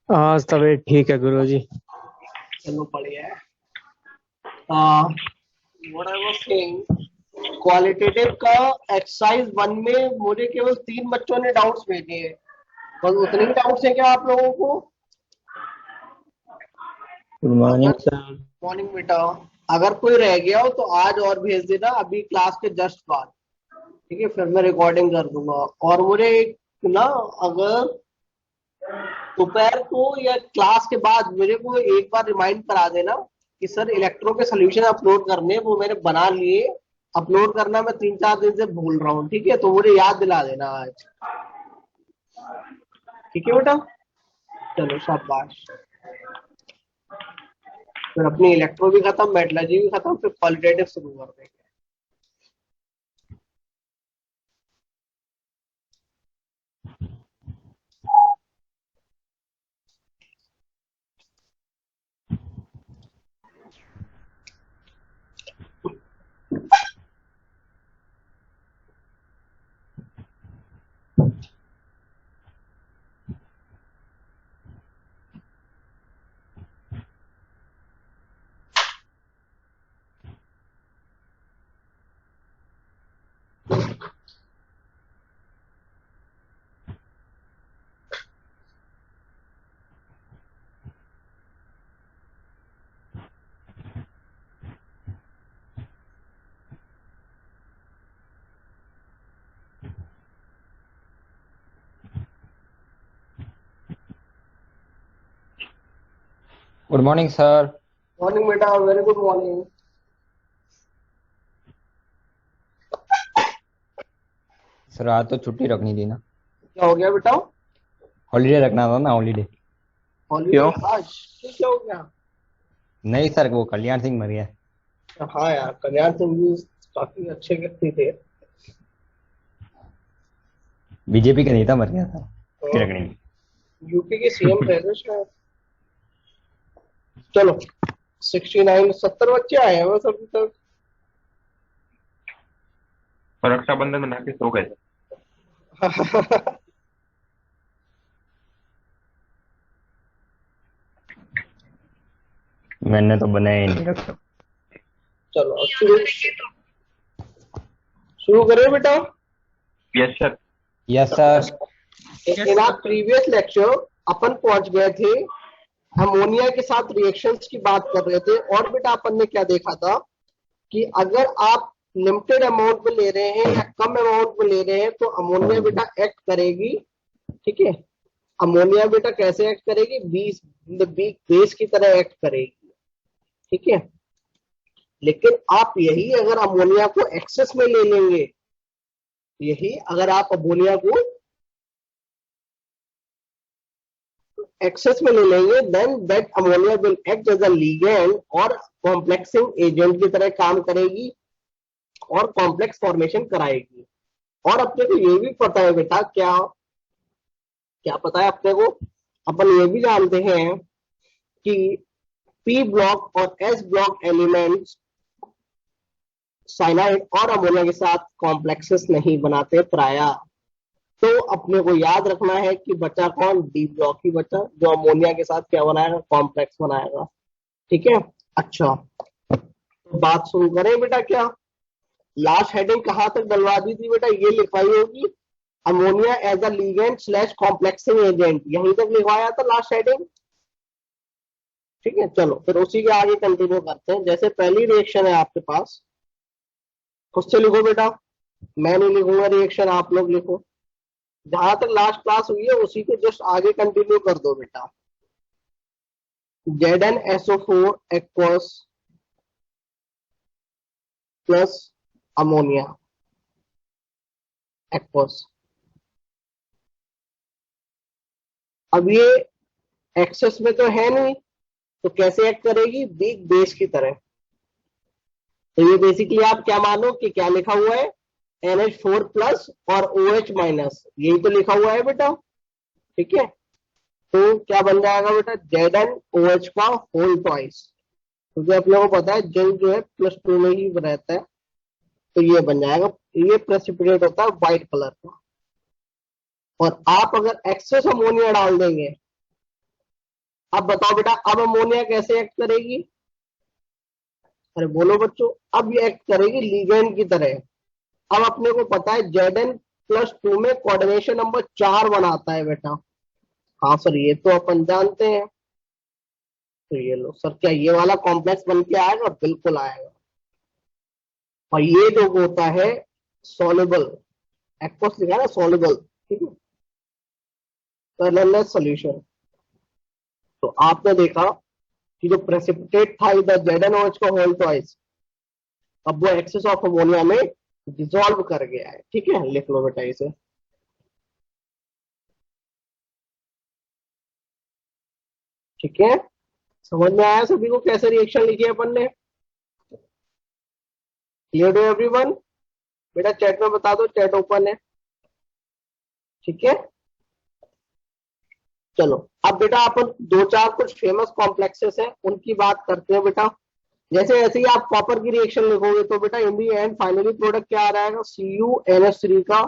आज तबीयत ठीक है गुरुजी। चलो बढ़िया है। What I was saying, qualitative का एक्सरसाइज 1 में मुझे केवल 3 बच्चों ने डाउट्स भेजे हैं। बस उतने ही डाउट्स हैं क्या आप लोगों को? गुड मॉर्निंग अगर सर। मॉर्निंग बेटा, अगर कोई रह गया हो तो आज और भेज देना अभी क्लास के जस्ट बाद। ठीक है, फिर मैं रिकॉर्डिंग कर दूंगा। और मुझे एक ना, अगर दोपहर को या क्लास के बाद मेरे को एक बार रिमाइंड करा देना कि सर इलेक्ट्रो के सोल्यूशन अपलोड करने हैं, वो मैंने बना लिए। अपलोड करना मैं 3-4 दिन से भूल रहा हूँ। ठीक है, तो मुझे याद दिला देना आज। ठीक है बेटा, चलो शाबाश। फिर अपनी इलेक्ट्रो भी खत्म, मेटलर्जी भी खत्म, फिर क्वालिटेटिव शुरू कर देंगे। Good morning sir. मॉर्निंग बेटा, वेरी गुड मॉर्निंग। सर आज तो छुट्टी रखनी थी ना। क्या हो गया बेटा? हॉलीडे रखना था ना, हॉलीडे। हॉलीडे क्यों? आज? क्या हो गया? नहीं सर, वो कल्याण सिंह मर गया। हाँ यार, कल्याण सिंह जी काफी अच्छे व्यक्ति थे। बीजेपी का नेता मर गया था छुट्टी रखने में। यूपी के सीएम थे ना शायद। चलो, 69-70 बच्चे आए हैं बस अभी तक। और रक्षाबंधन मना के सो गए। मैंने तो बनाया ही नहीं रखा। चलो अब शुरू शुरू करें बेटा। Yes sir. Yes sir. In our previous lecture अपन पहुंच गए थे, अमोनिया के साथ रिएक्शंस की बात कर रहे थे। और बेटा अपन ने क्या देखा था कि अगर आप लिमिटेड अमाउंट में ले रहे हैं या कम अमाउंट में ले रहे हैं तो अमोनिया बेटा एक्ट करेगी। ठीक है, अमोनिया बेटा कैसे एक्ट करेगी? बेस की तरह एक्ट करेगी। ठीक है, लेकिन आप यही अगर अमोनिया को एक्सेस में ले लेंगे, यही अगर आप अमोनिया को एक्सेस में ले लेंगे, then that ammonia will act as a ligand और कॉम्प्लेक्सिंग एजेंट की तरह काम करेगी और कॉम्प्लेक्स फॉर्मेशन कराएगी। और अपने को ये भी पता है बेटा, क्या क्या पता है अपने को? अपन ये भी जानते हैं कि पी ब्लॉक और एस ब्लॉक एलिमेंट्स साइनाइड और अमोनिया के साथ कॉम्प्लेक्सेस नहीं बनाते प्राय। तो अपने को याद रखना है कि बचा कौन? डी ब्लॉक ही बचा, जो अमोनिया के साथ क्या बनाएगा? कॉम्प्लेक्स बनाएगा। ठीक है, अच्छा तो बात शुरू करें बेटा। क्या लास्ट हेडिंग कहां तक डलवा दी थी बेटा? ये लिखवाई होगी, ammonia as a ligand slash complexing agent, यहीं तक लिखवाया था लास्ट हेडिंग। ठीक है, चलो फिर उसी के आगे कंटिन्यू करते हैं। जैसे पहली रिएक्शन है आपके पास, खुद से लिखो बेटा, मैं नहीं लिखूंगा रिएक्शन, आप लोग लिखो। जहां तक लास्ट क्लास हुई है उसी के जस्ट आगे कंटिन्यू कर दो बेटा। ZnSO4 aqueous plus ammonia aqueous. अब ये एक्सेस में तो है नहीं, तो कैसे एक्ट करेगी? बिग बेस की तरह। तो ये बेसिकली आप क्या मानो कि क्या लिखा हुआ है? NH4 प्लस और OH माइनस, यही तो लिखा हुआ है बेटा। ठीक है, तो क्या बन जाएगा बेटा? ZnOH का होल ट्वाइस, क्योंकि अपने को पता है जल जो है +2 में ही रहता है। तो ये बन जाएगा, ये प्रेसिपिटेट होता है व्हाइट कलर का। और आप अगर एक्सेस अमोनिया डाल देंगे, अब बताओ बेटा, अब अमोनिया कैसे एक्ट करेगी? अरे बोलो बच्चों, अब ये एक्ट करेगी लिगेंड की तरह। अब अपने को पता है Zn+2 में कोऑर्डिनेशन नंबर 4 बनाता है बेटा। हाँ सर, ये तो अपन जानते हैं। तो ये लो सर, क्या ये वाला कॉम्प्लेक्स बन के आएगा? बिल्कुल आएगा। और ये जो होता है सॉल्युबल, एक्वस लिखा है ना, सॉल्युबल, ठीक है, कलरलेस सॉल्यूशन। तो आपने देखा कि जो प्रेसिपिटेट था इधर ZnOH का होल ट्वाइस, अब वो एक्सेस ऑफ अमोनिया में डिसॉल्व कर गया है। ठीक है, लिख लो बेटा इसे। ठीक है, समझ में आया सभी को कैसे रिएक्शन लिखी है अपन ने? Clear to everyone? बेटा चैट में बता दो, चैट ओपन है। ठीक है, चलो अब बेटा अपन दो चार कुछ फेमस कॉम्प्लेक्सेस हैं उनकी बात करते हैं बेटा। जैसे ऐसे ही आप कॉपर की रिएक्शन लिखोगे तो बेटा इन दी एंड फाइनली प्रोडक्ट क्या आ जाएगा? CuNH3 का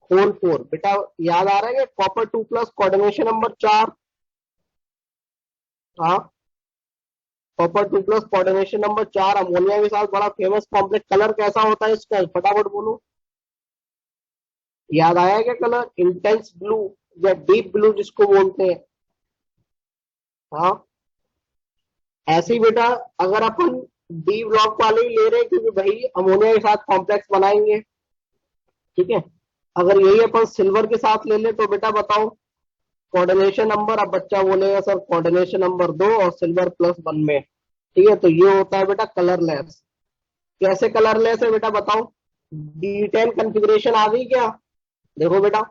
होल 4। बेटा याद आ रहा है कि कॉपर 2+ कोऑर्डिनेशन नंबर 4। हाँ, कॉपर 2+ कोऑर्डिनेशन नंबर 4 अमोनिया के साथ बड़ा फेमस कॉम्प्लेक्स। कलर कैसा होता है इसका? फटाफट बोलो, याद आया क्या कलर? इंटेंस ब्लू या डीप ब्लू जिसको बोलते हैं। हाँ, ऐसे ही बेटा अगर अपन डी ब्लॉक वाले ही ले रहे हैं क्योंकि भाई अमोनिया के साथ कॉम्प्लेक्स बनाएंगे, ठीक है, अगर यही अपन सिल्वर के साथ ले ले तो बेटा बताओ कोऑर्डिनेशन नंबर, अब बच्चा बोलेगा सर कोऑर्डिनेशन नंबर 2 और सिल्वर +1 में, ठीक है, तो ये होता है बेटा कलरलेस। कैसे कलरलेस है बेटा बताओ? D10 कंफिग्रेशन आ गई क्या? देखो बेटा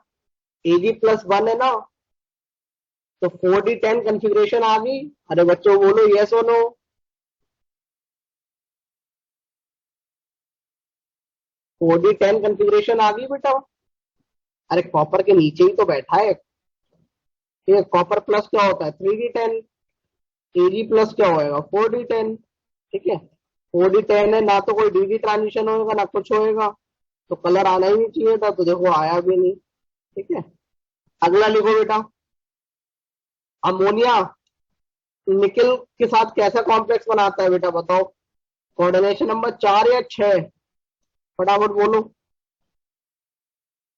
Ag+1 है ना, तो 4D10 कंफिग्रेशन आ गई। अरे बच्चों बोलो यस और नो। 4D10 कंफिग्रेशन आ गई बेटा। अरे कॉपर के नीचे ही तो बैठा है। ठीक है, कॉपर प्लस क्या होता है? 3D10। Ag+ क्या होएगा? 4D10। ठीक है, 4D10 है ना, तो कोई डी ट्रांजिशन होएगा ना कुछ होएगा, तो कलर आना ही नहीं चाहिए था, तो देखो आया भी नहीं। ठीक है, अगला लिखो बेटा, अमोनिया निकल के साथ कैसा कॉम्प्लेक्स बनाता है बेटा बताओ? कोऑर्डिनेशन नंबर 4 या 6? फटाफट बोलो।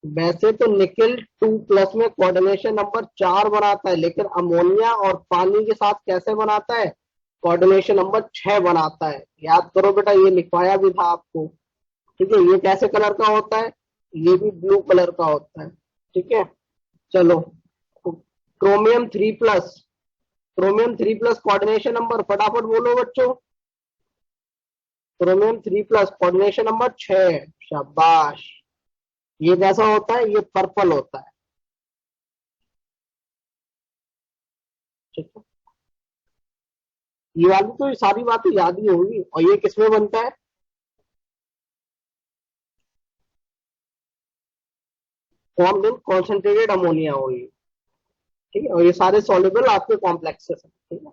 वैसे तो निकल 2+ में कोऑर्डिनेशन नंबर 4 बनाता है, लेकिन अमोनिया और पानी के साथ कैसे बनाता है? कोऑर्डिनेशन नंबर 6 बनाता है। याद करो बेटा, ये लिखवाया भी था आपको। ठीक है, ये कैसे कलर का होता है? ये भी ब्लू कलर का होता है। ठीक है, चलो क्रोमियम 3+, क्रोमियम 3+ कोऑर्डिनेशन नंबर फटाफट बोलो बच्चों। Chromium 3+ coordination number 6। शाबाश। ये कैसा होता है? ये पर्पल होता है। ठीक है, ये वाली तो सारी बातें याद ही होंगी। और ये किसमें बनता है? Formed in concentrated ammonia only. ठीक है, और ये सारे सॉल्युबल आपके कॉम्प्लेक्सेस हैं। ठीक है,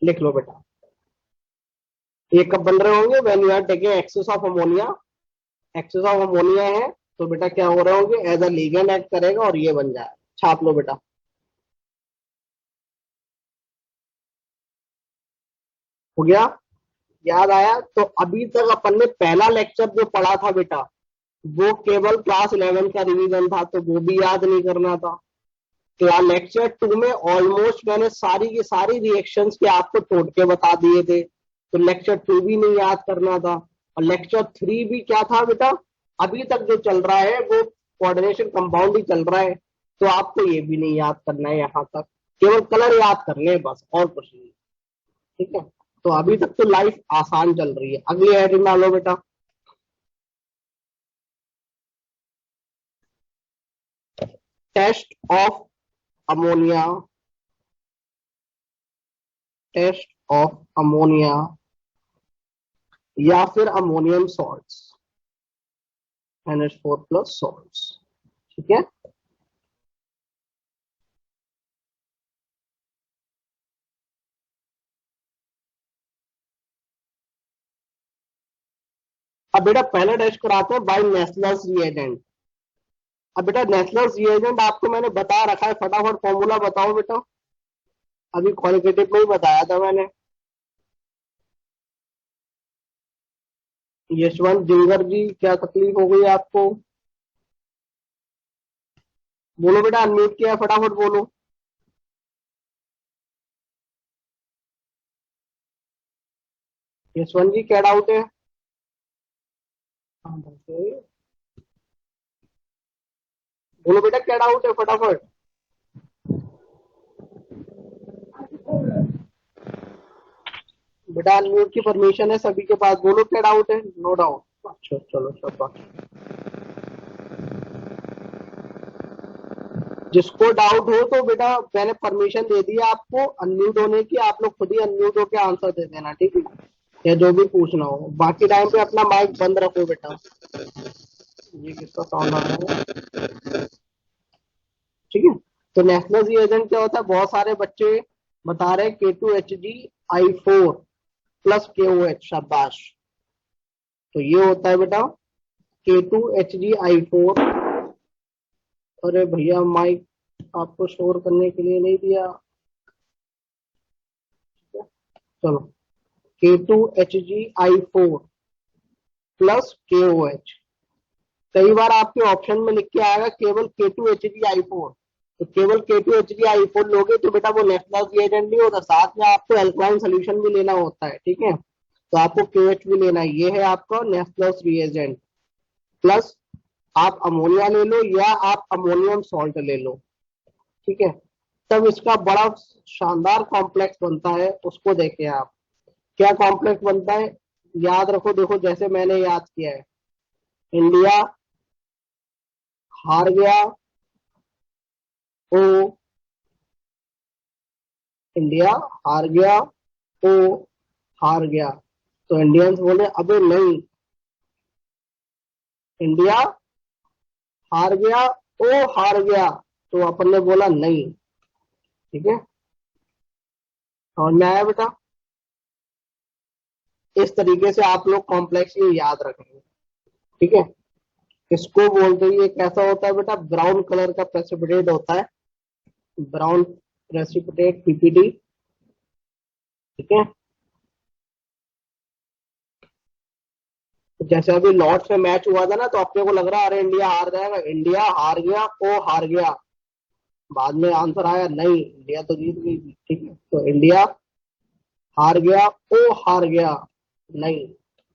लिख लो बेटा। ये कब बन रहे होंगे? When you are taking excess of ammonia. Excess of ammonia है तो बेटा क्या हो रहे होंगे? एज अ लिगेंड एक्ट करेगा और ये बन जाएगा। छाप लो बेटा। हो गया? याद आया? तो अभी तक अपन ने पहला लेक्चर जो पढ़ा था बेटा, वो केवल क्लास 11 का रिवीजन था, तो वो भी याद नहीं करना था। क्लास लेक्चर 2 में ऑलमोस्ट मैंने सारी की सारी रिएक्शंस के आपको तोड़ के बता दिए थे, तो लेक्चर 2 भी नहीं याद करना था। और लेक्चर 3 भी क्या था बेटा? अभी तक जो चल रहा है वो कोऑर्डिनेशन कंपाउंड ही चल रहा है, तो आपको ये भी नहीं याद करना है। यहाँ तक केवल कलर याद करने हैं बस, और कुछ नहीं। ठीक है, तो अभी तक तो लाइफ आसान चल रही है। अगली हेडिंग डालो बेटा। Test of ammonia, test of ammonia या फिर अमोनियम सॉल्ट्स, NH4+ सॉल्ट्स। ठीक है, अब बेटा पहले टेस्ट कराते हैं बाय नेस्लर्स रिएजेंट। अब बेटा नेस्लर्स रिएजेंट आपको मैंने बता रखा है, फटाफट फॉर्मूला बताओ बेटा। अभी क्वालिटेटिव में ही बताया था मैंने। यशवंत जिंगर जी, क्या तकलीफ हो गई आपको? बोलो बेटा, अनम्यूट किया है, फटाफट बोलो। यशवंत जी, क्या डाउट है? हाँ, बोलो बेटा, क्या डाउट है, फटाफट। बेटा अनम्यूट की परमिशन है सभी के पास, बोलो क्या डाउट है। No doubt. अच्छा चलो, शाबाश। जिसको डाउट हो तो बेटा मैंने परमिशन दे दी है आपको अनम्यूट होने की, आप लोग खुद ही अनम्यूट होकर आंसर दे देना, ठीक है? या जो भी पूछना हो, बाकी टाइम पे अपना माइक बंद रखो बेटा। ये किसका साउंड आ रहा है? ठीक है। तो नेशनल एजेंट क्या होता है? बहुत सारे बच्चे बता रहे K2HgI4 प्लस KOH, शाबाश। तो ये होता है बेटा K2HgI4। अरे भैया, माइक आपको शोर करने के लिए नहीं दिया। चलो, K2HgI4 प्लस KOH। कई बार आपके ऑप्शन में लिख के आएगा केवल K2HgI4, तो केवल K2HgI4 लोगे तो बेटा वो नेशनल रिएजेंट नहीं होता, साथ में आपको एल्कलाइन सोल्यूशन भी लेना होता है, ठीक है? तो आपको KOH भी लेना है। ये है आपका नेशनल रिएजेंट। प्लस आप अमोनिया ले लो या आप अमोनियम सॉल्ट ले लो, ठीक है? तब इसका बड़ा शानदार कॉम्प्लेक्स बनता है, उसको देखें आप। क्या कॉम्प्लेक्स बनता है? याद रखो, देखो जैसे मैंने याद किया है। इंडिया हार गया, ओ। इंडिया हार गया, ओ हार गया। तो इंडियंस बोले अबे नहीं, इंडिया हार गया, ओ हार गया। तो अपन ने बोला नहीं, ठीक है? समझ में आया बेटा? इस तरीके से आप लोग कॉम्प्लेक्स ये याद रखेंगे, ठीक है? इसको बोलते हैं, ये कैसा होता है बेटा? ब्राउन कलर का प्रेसिपिटेट होता है, ब्राउन प्रेसिपिटेट, PPT, ठीक है? जैसे अभी लॉर्ड्स में मैच हुआ था ना, तो अपने को लग रहा है अरे इंडिया हार जाएगा, इंडिया हार गया, ओ हार गया। बाद में आंसर आया नहीं, इंडिया तो जीत गई थी, ठीक है? तो इंडिया हार गया, ओ हार गया। नहीं,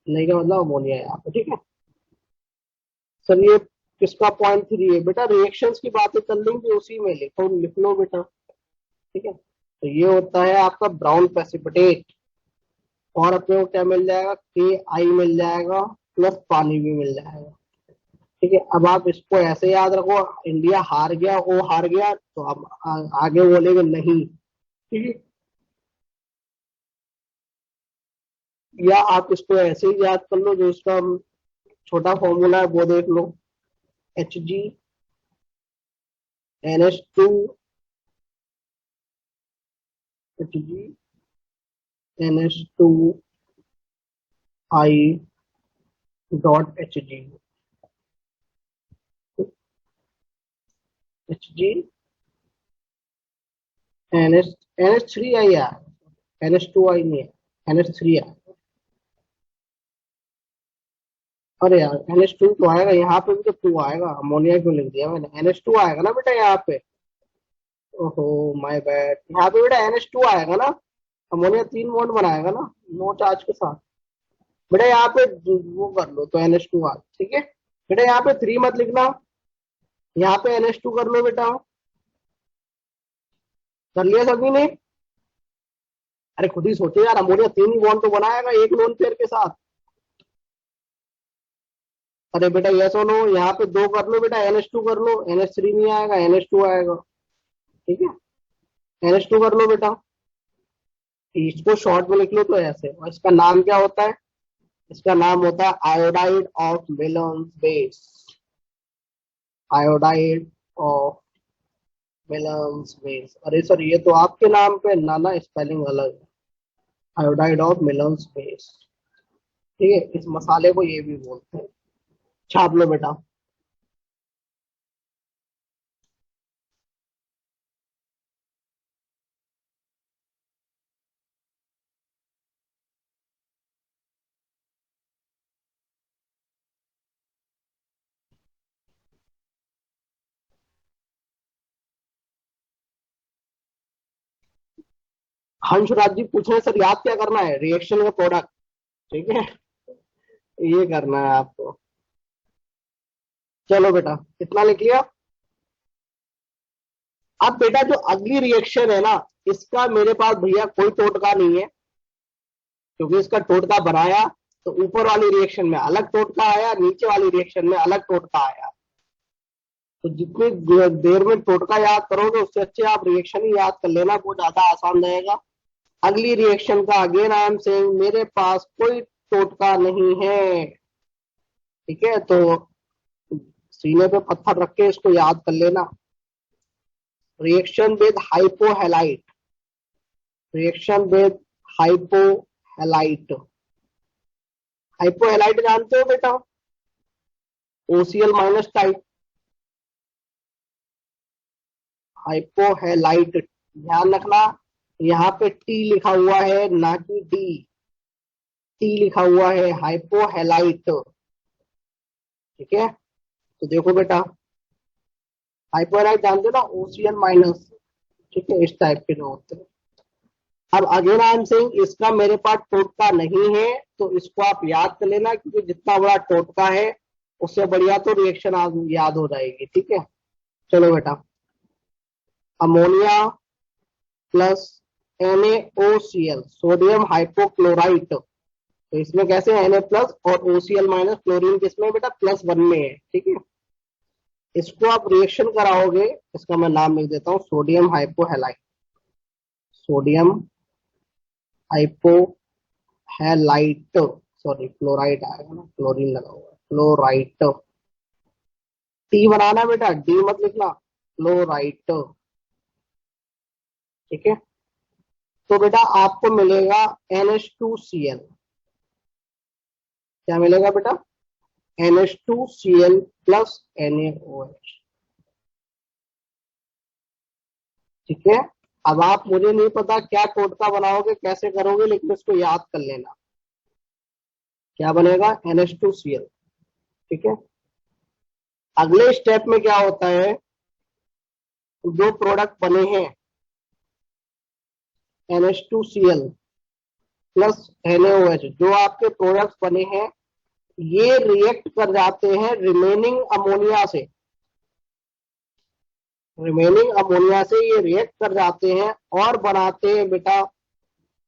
नहीं का मतलब अमोनिया है यहाँ पे, ठीक है? सर ये किसका पॉइंट 3 है बेटा? रिएक्शंस की बातें चल रही थी, उसी में लिखो, लिख लो बेटा, ठीक है? तो ये होता है आपका ब्राउन प्रेसिपिटेट। और अपने को क्या मिल जाएगा? KI मिल जाएगा, प्लस पानी भी मिल जाएगा, ठीक है? अब आप इसको ऐसे याद रखो, इंडिया हार गया, ओ हार गया, तो आप आगे बोलेंगे नहीं, ठीक है? या आप इसको ऐसे ही याद कर लो, जो इसका छोटा फॉर्मूला है वो देख लो। HgNH2, HgNH2I डॉट HgNH3I है, NH2I नहीं है, NH3 है। अरे यार, NH2 तो आएगा यहाँ पे भी, तो 2 आएगा, अमोनिया क्यों लिख दिया मैंने? NH2 आएगा ना बेटा यहाँ पे। ओहो, माय बैड। यहाँ पे बेटा NH2 आएगा ना, अमोनिया 3 बॉन्ड बनाएगा ना, नो चार्ज के साथ। बेटा यहाँ पे वो कर लो तो NH2 आ, ठीक है? बेटा यहाँ पे 3 मत लिखना, यहाँ पे NH2 कर लो बेटा। कर लिया सभी ने? अरे खुद ही सोचो यार, अमोनिया 3 ही बॉन्ड तो बनाएगा एक लोन पेयर के साथ। अरे बेटा ये सुनो, यहाँ पे 2 कर लो बेटा, NH2 कर लो, NH3 नहीं आएगा, NH2 आएगा, ठीक है? NH2 कर लो बेटा। इसको शॉर्ट में लिख लो तो ऐसे। और इसका नाम क्या होता है? इसका नाम होता है iodide of Millon's base. Iodide of Millon's base. अरे सर ये तो आपके नाम पे ना स्पेलिंग अलग है। आयोडाइड ऑफ मिलन्स बेस, ठीक है? इस मसाले को ये भी बोलते हैं। छाप लो बेटा। हंसराज जी पूछ रहे सर याद क्या करना है, रिएक्शन का प्रोडक्ट। ठीक है, ये करना है आपको। चलो बेटा इतना लिख लिया। अब बेटा जो अगली रिएक्शन है ना, इसका मेरे पास भैया कोई टोटका नहीं है, क्योंकि इसका टोटका बनाया तो ऊपर वाली रिएक्शन में अलग टोटका आया, नीचे वाली रिएक्शन में अलग टोटका आया। तो जितनी देर में टोटका याद करोगे उससे अच्छे आप रिएक्शन ही याद कर लेना, वो ज्यादा आसान रहेगा। अगली रिएक्शन का अगेन आई एम सेइंग मेरे पास कोई टोटका नहीं है। ठीक है, तो सीने पे पत्थर रख के इसको याद कर लेना। Reaction with hypohalite, reaction with hypohalite. Hypohalite जानते हो बेटा, OCl माइनस टाइप। हाइपोहेलाइट ध्यान रखना, यहाँ पे T लिखा हुआ है ना कि D, T लिखा हुआ है हाइपोहेलाइट। ठीक है, तो देखो बेटा हाइपोहेलाइट जानते हो ना, OCl माइनस। ठीक है, इस टाइप के जो होते हैं। अब अगेन आई एम सेइंग इसका मेरे पास टोटका नहीं है, तो इसको आप याद कर लेना, क्योंकि जितना बड़ा टोटका है उससे बढ़िया तो रिएक्शन आप याद हो जाएगी। ठीक है, चलो बेटा ammonia plus NaOCl sodium hypochlorite. तो इसमें कैसे Na प्लस और OCl माइनस, क्लोरीन किसमें बेटा +1 में है। ठीक है, इसको आप रिएक्शन कराओगे, इसका मैं नाम लिख देता हूँ सोडियम हाइपोहेलाइट। सोडियम हाइपोहेलाइट, सॉरी क्लोराइड आएगा ना, क्लोरीन लगा हुआ है, क्लोराइट। टी बनाना बेटा, डी मत लिखना, क्लोराइट। ठीक है, तो बेटा आपको मिलेगा NH2Cl। क्या मिलेगा बेटा, NH2Cl प्लस NaOH। ठीक है, अब आप मुझे नहीं पता क्या टोटका बनाओगे कैसे करोगे, लेकिन इसको याद कर लेना। क्या बनेगा, NH2Cl। ठीक है, अगले स्टेप में क्या होता है, जो प्रोडक्ट बने हैं NH2Cl प्लस NaOH, जो आपके प्रोडक्ट्स बने हैं ये रिएक्ट कर जाते हैं रिमेनिंग अमोनिया से। रिमेनिंग अमोनिया से ये रिएक्ट कर जाते हैं और बनाते हैं बेटा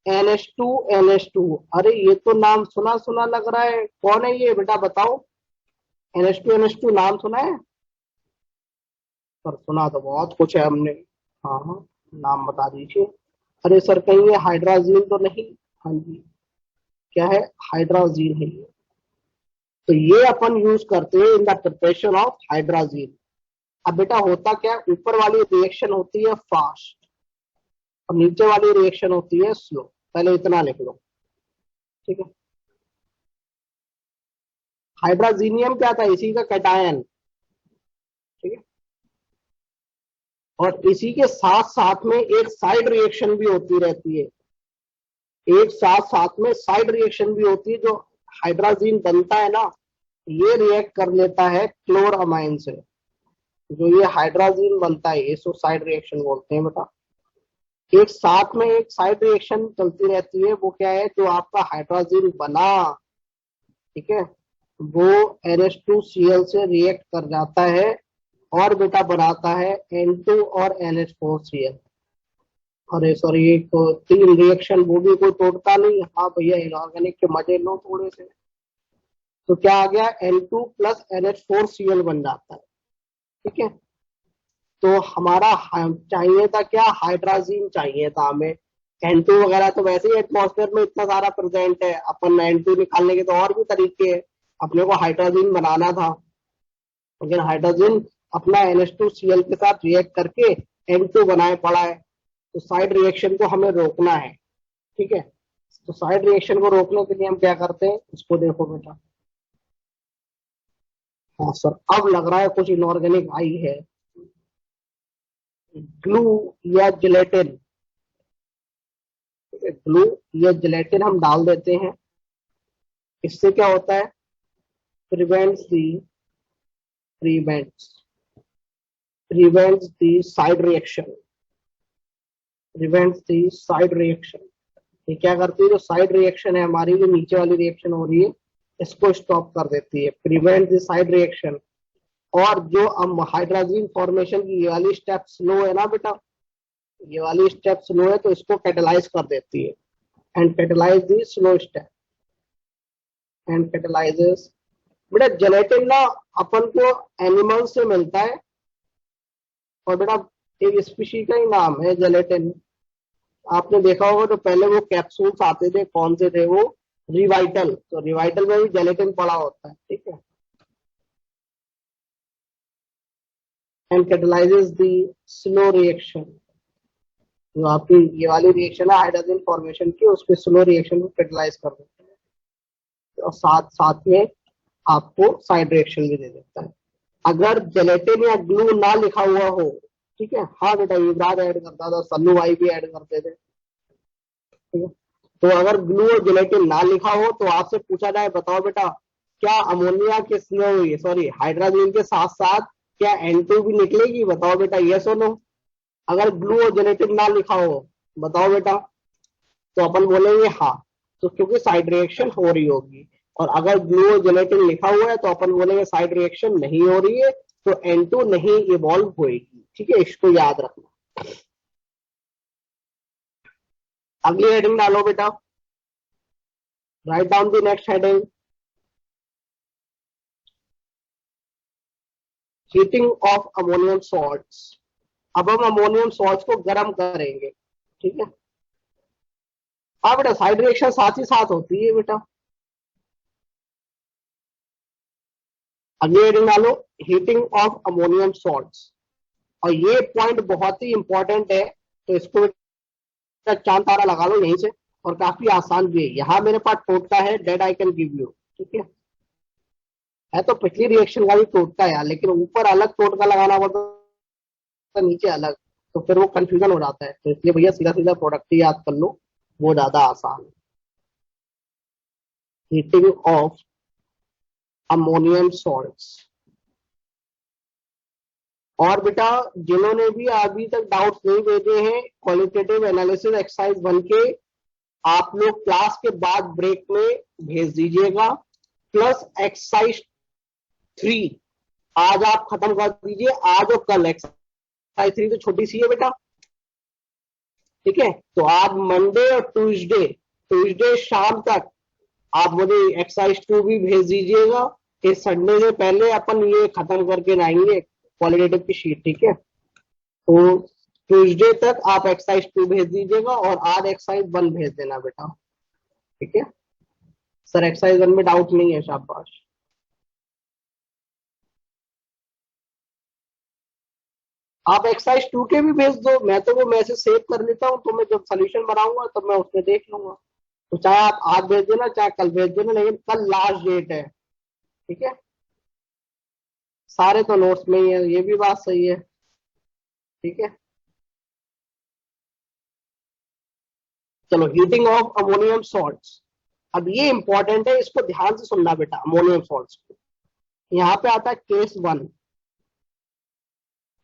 NH2। अरे ये तो नाम सुना सुना लग रहा है, कौन है ये बेटा बताओ। NH2 नाम सुना है सर? सुना तो बहुत कुछ है हमने। हाँ हाँ, नाम बता दीजिए। अरे सर कहीं ये हाइड्राजीन तो नहीं? हाँ जी, क्या है, हाइड्राजीन है ये। तो ये अपन यूज करते हैं in the preparation of hydrazine. अब बेटा होता क्या, ऊपर वाली रिएक्शन होती है फास्ट और नीचे वाली रिएक्शन होती है स्लो। पहले इतना लिख लो। ठीक है, हाइड्राजीनियम क्या था, इसी का कैटायन। ठीक है, और इसी के साथ साथ में एक साइड रिएक्शन भी होती रहती है, एक साथ साथ में साइड रिएक्शन भी होती है। जो हाइड्राजीन बनता है ना, ये रिएक्ट कर लेता है क्लोरामाइन से। जो ये हाइड्राजीन बनता है इसको साइड रिएक्शन बोलते हैं बेटा। एक साथ में एक साइड रिएक्शन चलती रहती है, वो क्या है, जो आपका हाइड्राजीन बना, ठीक है, वो NH2Cl से रिएक्ट कर जाता है और बेटा बनाता है N2 और NH4Cl। अरे सॉरी, एक तो 3 रिएक्शन, वो भी कोई टोटका नहीं। हाँ भैया, इनऑर्गेनिक के मजे लो थोड़े से। तो क्या आ गया, N2 प्लस NH4Cl बन जाता है। ठीक है, तो हमारा चाहिए था क्या, हाइड्राजीन चाहिए था हमें। N2 वगैरह तो वैसे ही एटमॉस्फेयर में इतना सारा प्रेजेंट है, अपन N2 निकालने के तो और भी तरीके हैं। अपने को हाइड्राजीन बनाना था, लेकिन हाइड्रोजन अपना NH2Cl के साथ रिएक्ट करके N2 बनाए पड़ा है। तो साइड रिएक्शन को हमें रोकना है। ठीक है, तो साइड रिएक्शन को रोकने के लिए हम क्या करते हैं, इसको देखो बेटा। हाँ सर, अब लग रहा है कुछ इनऑर्गेनिक आई है, ग्लू या जिलेटिन। ग्लू या जिलेटिन हम डाल देते हैं। इससे क्या होता है, prevents the side reaction. Prevents the side reaction. ये क्या करती है, जो साइड रिएक्शन है हमारी, जो नीचे वाली रिएक्शन हो रही है, इसको स्टॉप कर देती है, प्रिवेंट द साइड रिएक्शन। और जो अब हाइड्रोजन फॉर्मेशन की ये वाली स्टेप स्लो है ना बेटा, ये वाली स्टेप स्लो है, तो इसको कैटेलाइज कर देती है, and catalyse the slow step, and catalyses. बेटा जेलेटिन ना अपन को एनिमल से मिलता है, और बेटा एक स्पीशी का ही नाम है जेलेटिन। आपने देखा होगा तो पहले वो कैप्सूल्स आते थे, कौन से थे वो, रिवाइटल, तो रिवाइटल में भी जेलेटिन पड़ा होता है, ठीक है। And catalyses the slow reaction, जो आपकी ये वाली रिएक्शन है हाइड्रोजन फॉर्मेशन की, उसके स्लो रिएक्शन को कैटेलाइज कर देते हैं, और साथ साथ में आपको साइड रिएक्शन भी दे देता है। अगर जेलेटिन या ग्लू ना लिखा हुआ हो, ठीक है, हाँ बेटा युवराज ऐड करता था, सल्लू भाई भी ऐड करते थे, ठीक है। तो अगर ग्लू और जेलेटिन ना लिखा हो तो आपसे पूछा जाए, बताओ बेटा क्या अमोनिया के सॉरी हाइड्रोजन के साथ साथ क्या N2 भी निकलेगी, बताओ बेटा यस और नो। अगर ग्लू और जेलेटिन ना लिखा हो, बताओ बेटा, तो अपन बोलेंगे हाँ, तो क्योंकि साइड रिएक्शन हो रही होगी। और अगर ग्लू और जेलेटिन लिखा हुआ है तो अपन बोलेंगे साइड रिएक्शन नहीं हो रही है, तो N2 नहीं इवॉल्व होएगी, ठीक है, इसको याद रखना। अगली हेडिंग डालो बेटा, write down the next heading, heating of ammonium salts. अब हम अमोनियम सॉल्ट्स को गर्म करेंगे, ठीक है। हाँ बेटा साइड रिएक्शन साथ ही साथ होती है बेटा। अगली हेडिंग डालो, हीटिंग ऑफ अमोनियम सॉल्ट्स। और ये पॉइंट बहुत ही इंपॉर्टेंट है, तो इसको चांद तारा लगा लो यहीं से, और काफी आसान भी है। यहाँ मेरे पास टोटका है, that I can give you, ठीक है तो पिछली रिएक्शन का भी टोटका है, लेकिन ऊपर अलग टोटका लगाना पड़ता है, नीचे अलग, तो फिर वो कंफ्यूजन हो जाता है। तो इसलिए भैया सीधा सीधा प्रोडक्ट ही याद कर लो, वो ज्यादा आसान है। Heating of ammonium salts. और बेटा जिन्होंने भी अभी तक डाउट्स नहीं भेजे हैं क्वालिटेटिव एनालिसिस एक्सरसाइज 1 के, आप लोग क्लास के बाद ब्रेक में भेज दीजिएगा। प्लस एक्सरसाइज 3 आज आप खत्म कर दीजिए, आज और कल। एक्सरसाइज 3 तो छोटी सी है बेटा, ठीक है। तो आज मंडे और ट्यूसडे शाम तक आप मुझे एक्सरसाइज 2 भी भेज दीजिएगा। इस संडे से पहले अपन ये खत्म करके लाएंगे क्वालिटेटिव की शीट, ठीक है। तो ट्यूसडे तक आप एक्सरसाइज 2 भेज दीजिएगा, और आज एक्सरसाइज 1 भेज देना बेटा, ठीक है। सर एक्सरसाइज 1 में डाउट नहीं है, शाबाश। आप एक्सरसाइज 2 के भी भेज दो, मैं तो वो मैसेज सेव कर लेता हूँ, तो मैं जब सोल्यूशन बनाऊंगा तो मैं उसमें देख लूंगा। तो चाहे आप आज भेज देना चाहे कल भेज देना, लेकिन कल लास्ट डेट है, ठीक है। सारे तो नोट्स में ही है, ये भी बात सही है, ठीक है। चलो, हीटिंग ऑफ अमोनियम सॉल्ट्स। अब ये इंपॉर्टेंट है, इसको ध्यान से सुनना बेटा। अमोनियम सॉल्ट्स को यहाँ पे आता है केस 1,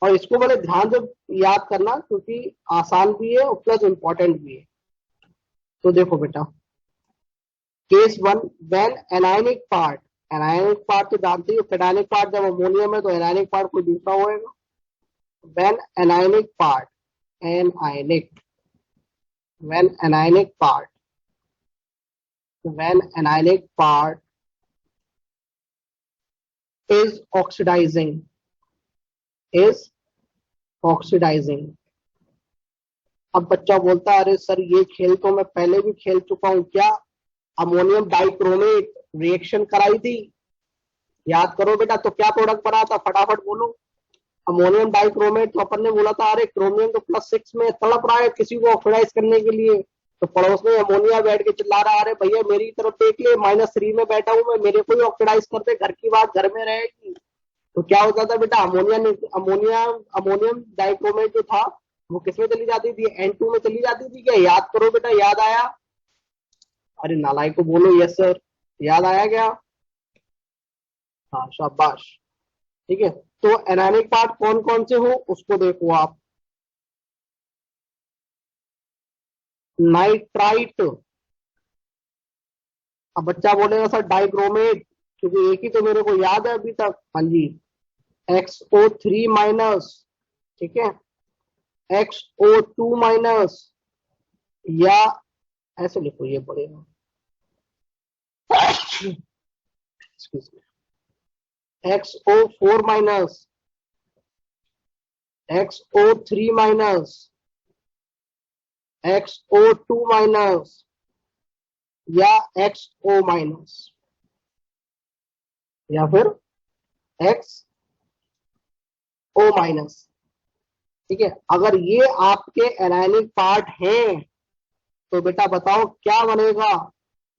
और इसको बड़े ध्यान से याद करना, क्योंकि आसान भी है और प्लस इंपॉर्टेंट भी है। तो देखो बेटा, केस 1, व्हेन एनायनिक पार्ट तो जानते ही हो, कैटायनिक पार्ट जब अमोनियम है तो एनायनिक पार्ट कोई दूसरा होएगा। When anionic part is oxidizing। अब बच्चा बोलता है अरे सर ये खेल तो मैं पहले भी खेल चुका हूं, क्या अमोनियम डाइक्रोमेट रिएक्शन कराई थी? याद करो बेटा, तो क्या प्रोडक्ट बना था, फटाफट बोलो। Ammonium dichromate. तो अपन ने बोला था अरे क्रोमियम तो +6 में तड़प रहा है किसी को ऑक्सीडाइज करने के लिए, तो पड़ोस में अमोनिया बैठ के चिल्ला रहा है अरे भैया मेरी तरफ देख ले, -3 में बैठा हूं मैं, मेरे को ही ऑक्सीडाइज कर दे, घर की बात घर में रहेगी। तो क्या होता था बेटा, अमोनियम डाइक्रोमेट जो था वो किसमें चली जाती थी, N2 में चली जाती थी। क्या याद करो बेटा, याद आया? अरे नालायक को बोलो यस सर, याद आया क्या? हाँ शाबाश, ठीक है। तो एनायनिक पार्ट कौन कौन से हो उसको देखो आप। नाइट्राइट। अब बच्चा बोलेगा सर डाइक्रोमेट, क्योंकि एक ही तो मेरे को याद है अभी तक। हाँ जी, XO3 माइनस, ठीक है, XO2 माइनस, या ऐसे लिखो ये पड़ेगा, XO4 minus, XO3 minus, XO2 minus, या XO माइनस, या फिर XO माइनस। ठीक है, अगर ये आपके एनायनिक पार्ट हैं तो बेटा बताओ क्या बनेगा,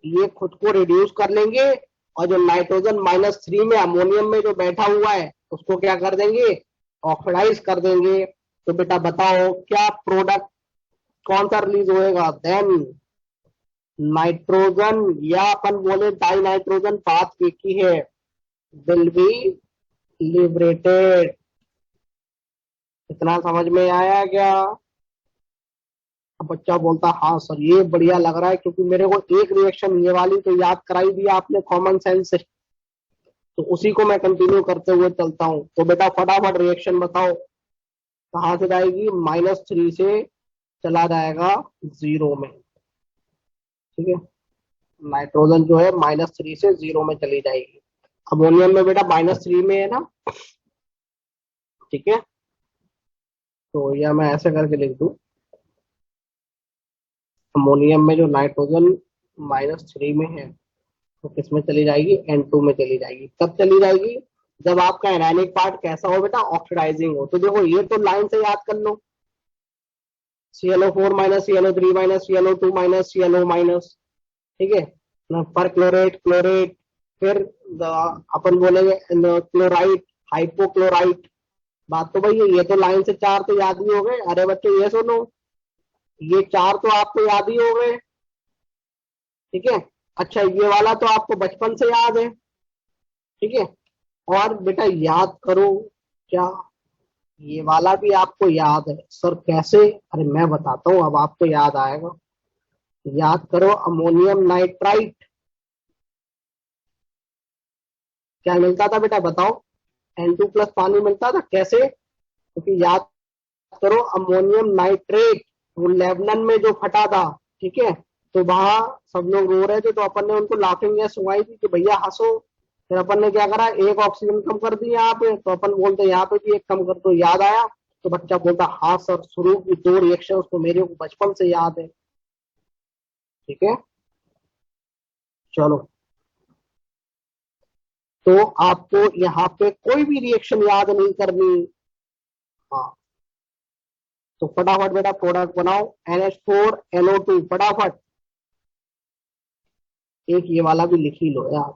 ये खुद को रिड्यूस कर लेंगे और जो नाइट्रोजन -3 में अमोनियम में जो बैठा हुआ है उसको क्या कर देंगे, ऑक्सीडाइज कर देंगे। तो बेटा बताओ क्या प्रोडक्ट कौन सा रिलीज होएगा, देन नाइट्रोजन, या अपन बोले डाई नाइट्रोजन पाथ एक ही है, विल बी लिबरेटेड। इतना समझ में आया क्या? अब बच्चा बोलता हाँ सर ये बढ़िया लग रहा है, क्योंकि मेरे को एक रिएक्शन ये वाली तो याद कराई दी आपने कॉमन सेंस से, तो उसी को मैं कंटिन्यू करते हुए चलता हूं। तो बेटा फटाफट रिएक्शन बताओ, कहां से जाएगी, -3 से चला जाएगा 0 में। ठीक है, नाइट्रोजन जो है -3 से 0 में चली जाएगी। अमोनियम में बेटा -3 में है ना, ठीक है, तो यह मैं ऐसे करके लिख दूं, अमोनियम में जो नाइट्रोजन -3 में है तो किसमें चली जाएगी, N2 में चली जाएगी। कब चली जाएगी, जब आपका एनायनिक पार्ट कैसा हो बेटा, ऑक्सीडाइजिंग हो। तो देखो ये तो लाइन से याद कर लो, ClO4 minus, ClO3 minus, ClO2 minus, ClO minus, ठीक है ना, पर क्लोरेट क्लोरेट, फिर अपन बोलेंगे क्लोराइट, हाइपोक्लोराइट। बात तो भाई ये तो लाइन से 4 तो याद ही हो गए। अरे बच्चे ये सुनो, ये 4 तो आपको याद ही हो गए, ठीक है। अच्छा ये वाला तो आपको बचपन से याद है, ठीक है। और बेटा याद करो क्या, ये वाला भी आपको याद है। सर कैसे, अरे मैं बताता हूँ, अब आपको याद आएगा। याद करो, अमोनियम नाइट्राइट क्या मिलता था बेटा बताओ, N2 प्लस पानी मिलता था। कैसे, क्योंकि याद करो अमोनियम नाइट्रेट वो लेबनान में जो फटा था, ठीक है, तो वहां सब लोग रो रहे थे, तो अपन ने उनको लाफिंग गैस सुनाई थी कि भैया हंसो। फिर अपन ने क्या करा, एक ऑक्सीजन कम कर दी यहाँ पे, तो अपन बोलते यहाँ पे भी एक कम कर दो। याद आया? तो बच्चा बोलता हाँ सर, शुरू की 2 रिएक्शन तो मेरे को बचपन से याद है। ठीक है, चलो, तो आपको यहाँ पे कोई भी रिएक्शन याद नहीं करनी। हाँ, तो फटाफट बेटा प्रोडक्ट बनाओ, NH4NO2 फटाफट। एक ये वाला भी लिख ही लो यार,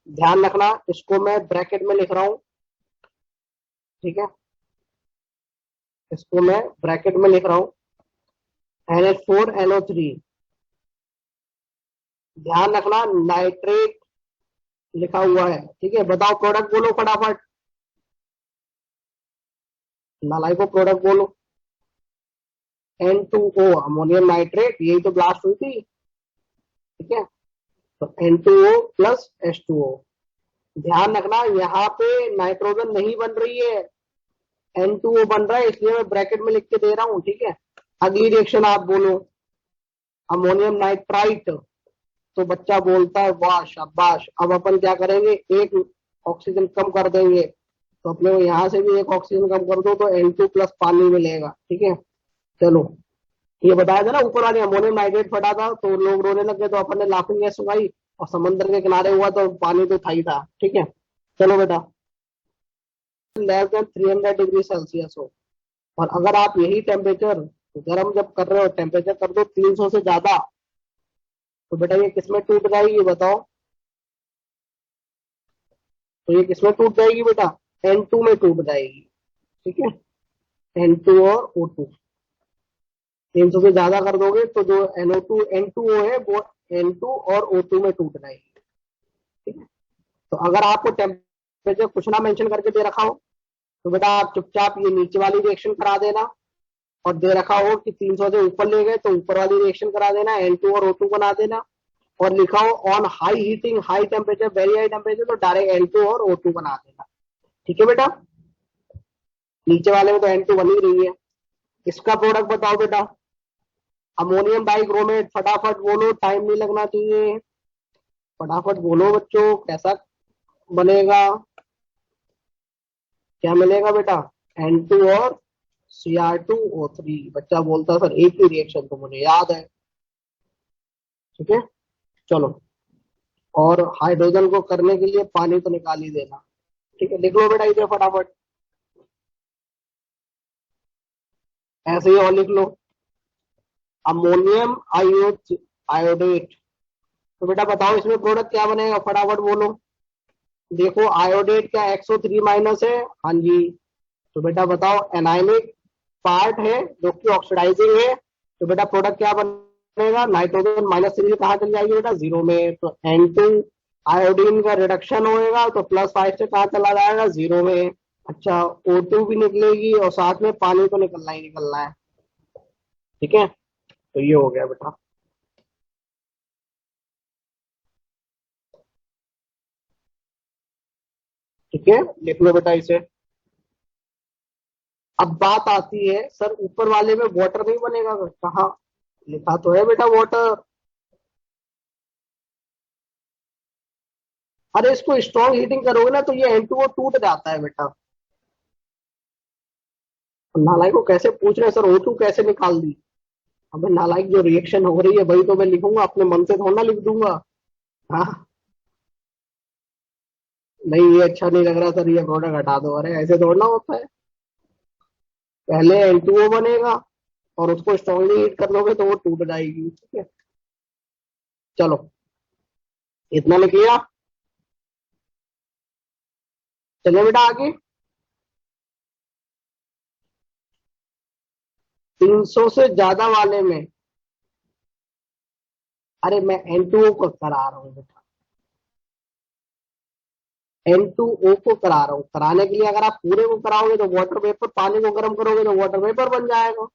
ध्यान रखना, इसको मैं ब्रैकेट में लिख रहा हूं, ठीक है, इसको मैं ब्रैकेट में लिख रहा हूं, NH4NO3। ध्यान रखना नाइट्रेट लिखा हुआ है, ठीक है। बताओ प्रोडक्ट बोलो फटाफट, नालायको प्रोडक्ट बोलो। N2O अमोनियम नाइट्रेट, यही तो ब्लास्ट हुई थी, ठीक है, तो N2O प्लस H2O। ध्यान रखना यहाँ पे नाइट्रोजन नहीं बन रही है, N2O बन रहा है, इसलिए मैं ब्रैकेट में लिख के दे रहा हूं, ठीक है। अगली रिएक्शन आप बोलो, अमोनियम नाइट्राइट। तो बच्चा बोलता है वाह शाबाश। अब अपन क्या करेंगे, एक ऑक्सीजन कम कर देंगे, तो अपने को यहाँ से भी एक ऑक्सीजन कम कर दो तो N2 प्लस पानी मिलेगा, ठीक है। चलो, ये बताया था ना ऊपर वाले अमोनियम नाइट्रेट फटा था तो लोग रोने लगे, तो अपन ने लाफिंग गैस सुनाई, और समंदर के किनारे हुआ तो पानी तो था ही था, ठीक है। चलो बेटा, लेस देन 300 डिग्री सेल्सियस हो, और अगर आप यही टेम्परेचर गर्म जब कर रहे हो, टेम्परेचर कर दो 300 से ज्यादा, तो बेटा ये किसमें टूट जाएगी बताओ, तो ये किसमें टूट जाएगी बेटा, N2 में टूट जाएगी, ठीक है। N2 और O2 300 से ज्यादा कर दोगे तो जो NO2 N2O है वो N2 और O2 में टूट जाएगी, ठीक है। तो अगर आपको टेम्परेचर कुछ ना मेंशन करके दे रखा हो तो बेटा आप चुपचाप ये नीचे वाली रिएक्शन करा देना, और दे रखा हो कि 300 से ऊपर ले गए तो ऊपर वाली रिएक्शन करा देना, N2 और O2 बना देना, और लिखा हो on high heating high temperature vary high temperature तो डायरेक्ट N2 और O2 बना देना। ठीक है बेटा, नीचे वाले में तो N2 बन ही रही है। इसका प्रोडक्ट बताओ बेटा, अमोनियम डाइक्रोमेट, फटाफट बोलो, टाइम नहीं लगना चाहिए, फटाफट बोलो बच्चों, कैसा बनेगा, क्या मिलेगा बेटा, N2 और Cr2O3। बच्चा बोलता सर एक ही रिएक्शन तो मुझे याद है। ठीक है, चलो, और हाइड्रोजन को करने के लिए पानी तो निकाल ही देना। ठीक है, लिख लो बेटा इधर फटाफट, ऐसे ही और लिख लो, अमोनियम आयोडेट। तो बेटा बताओ इसमें प्रोडक्ट क्या बनेगा, फटाफट बोलो। देखो आयोडेट क्या XO3 माइनस है, हाँ जी, तो बेटा बताओ एनायनिक पार्ट है जो कि ऑक्सीडाइजिंग है, तो बेटा प्रोडक्ट क्या बनेगा, नाइट्रोजन -3 कहाँ चल जाएगी बेटा, 0 में, तो N2 आयोडीन का रिडक्शन होएगा तो +5 से कहाँ चला जाएगा, 0 में। अच्छा, O2 भी निकलेगी और साथ में पानी तो निकलना ही निकलना है। ठीक है, तो ये हो गया बेटा। ठीक है, लिख लो बेटा इसे। अब बात आती है सर ऊपर वाले में वाटर नहीं बनेगा, कहा लिखा तो है बेटा वाटर। अरे इसको स्ट्रॉन्ग हीटिंग करोगे ना तो ये N2O टूट जाता है बेटा। नालायक को कैसे पूछ रहे हैं सर O2 कैसे निकाल दी, अबे नालायक जो रिएक्शन हो रही है वही तो मैं लिखूंगा, अपने मन से थोड़ा ना लिख दूंगा। हाँ, नहीं ये अच्छा नहीं लग रहा सर, ये प्रोडक्ट हटा दो, अरे ऐसे थोड़ा होता है, पहले N2O बनेगा और उसको स्ट्रांगली हीट कर लोगे तो वो टूट जाएगी। ठीक है, चलो इतना लिख लिया, चलिए बेटा आगे। 300 से ज्यादा वाले में, अरे मैं N2O को करा रहा हूँ बेटा, N2O को करा रहा हूँ, कराने के लिए अगर आप पूरे को कराओगे तो वाटर वेपर, पानी को गर्म करोगे तो वाटर वेपर बन जाएगा,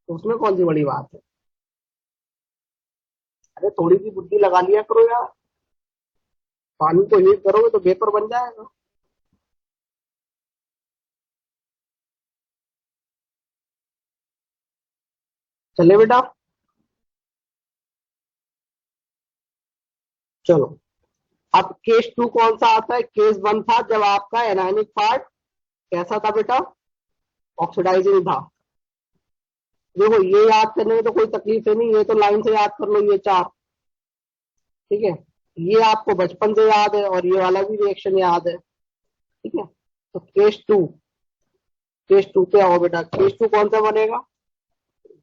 तो उसमें कौन सी बड़ी बात है। अरे थोड़ी सी बुद्धि लगा लिया करो यार, पानी को हीट करोगे तो वेपर बन जाएगा। चले बेटा, चलो अब केस 2 कौन सा आता है, केस 1 था जब आपका एनायनिक पार्ट कैसा था बेटा, ऑक्सीडाइजिंग था। देखो ये याद करने में तो कोई तकलीफ है नहीं, ये तो लाइन से याद कर लो ये 4। ठीक है, ये आपको बचपन से याद है और ये वाला भी रिएक्शन याद है। ठीक है, तो केस 2 पे आओ बेटा, केस 2 कौन सा बनेगा,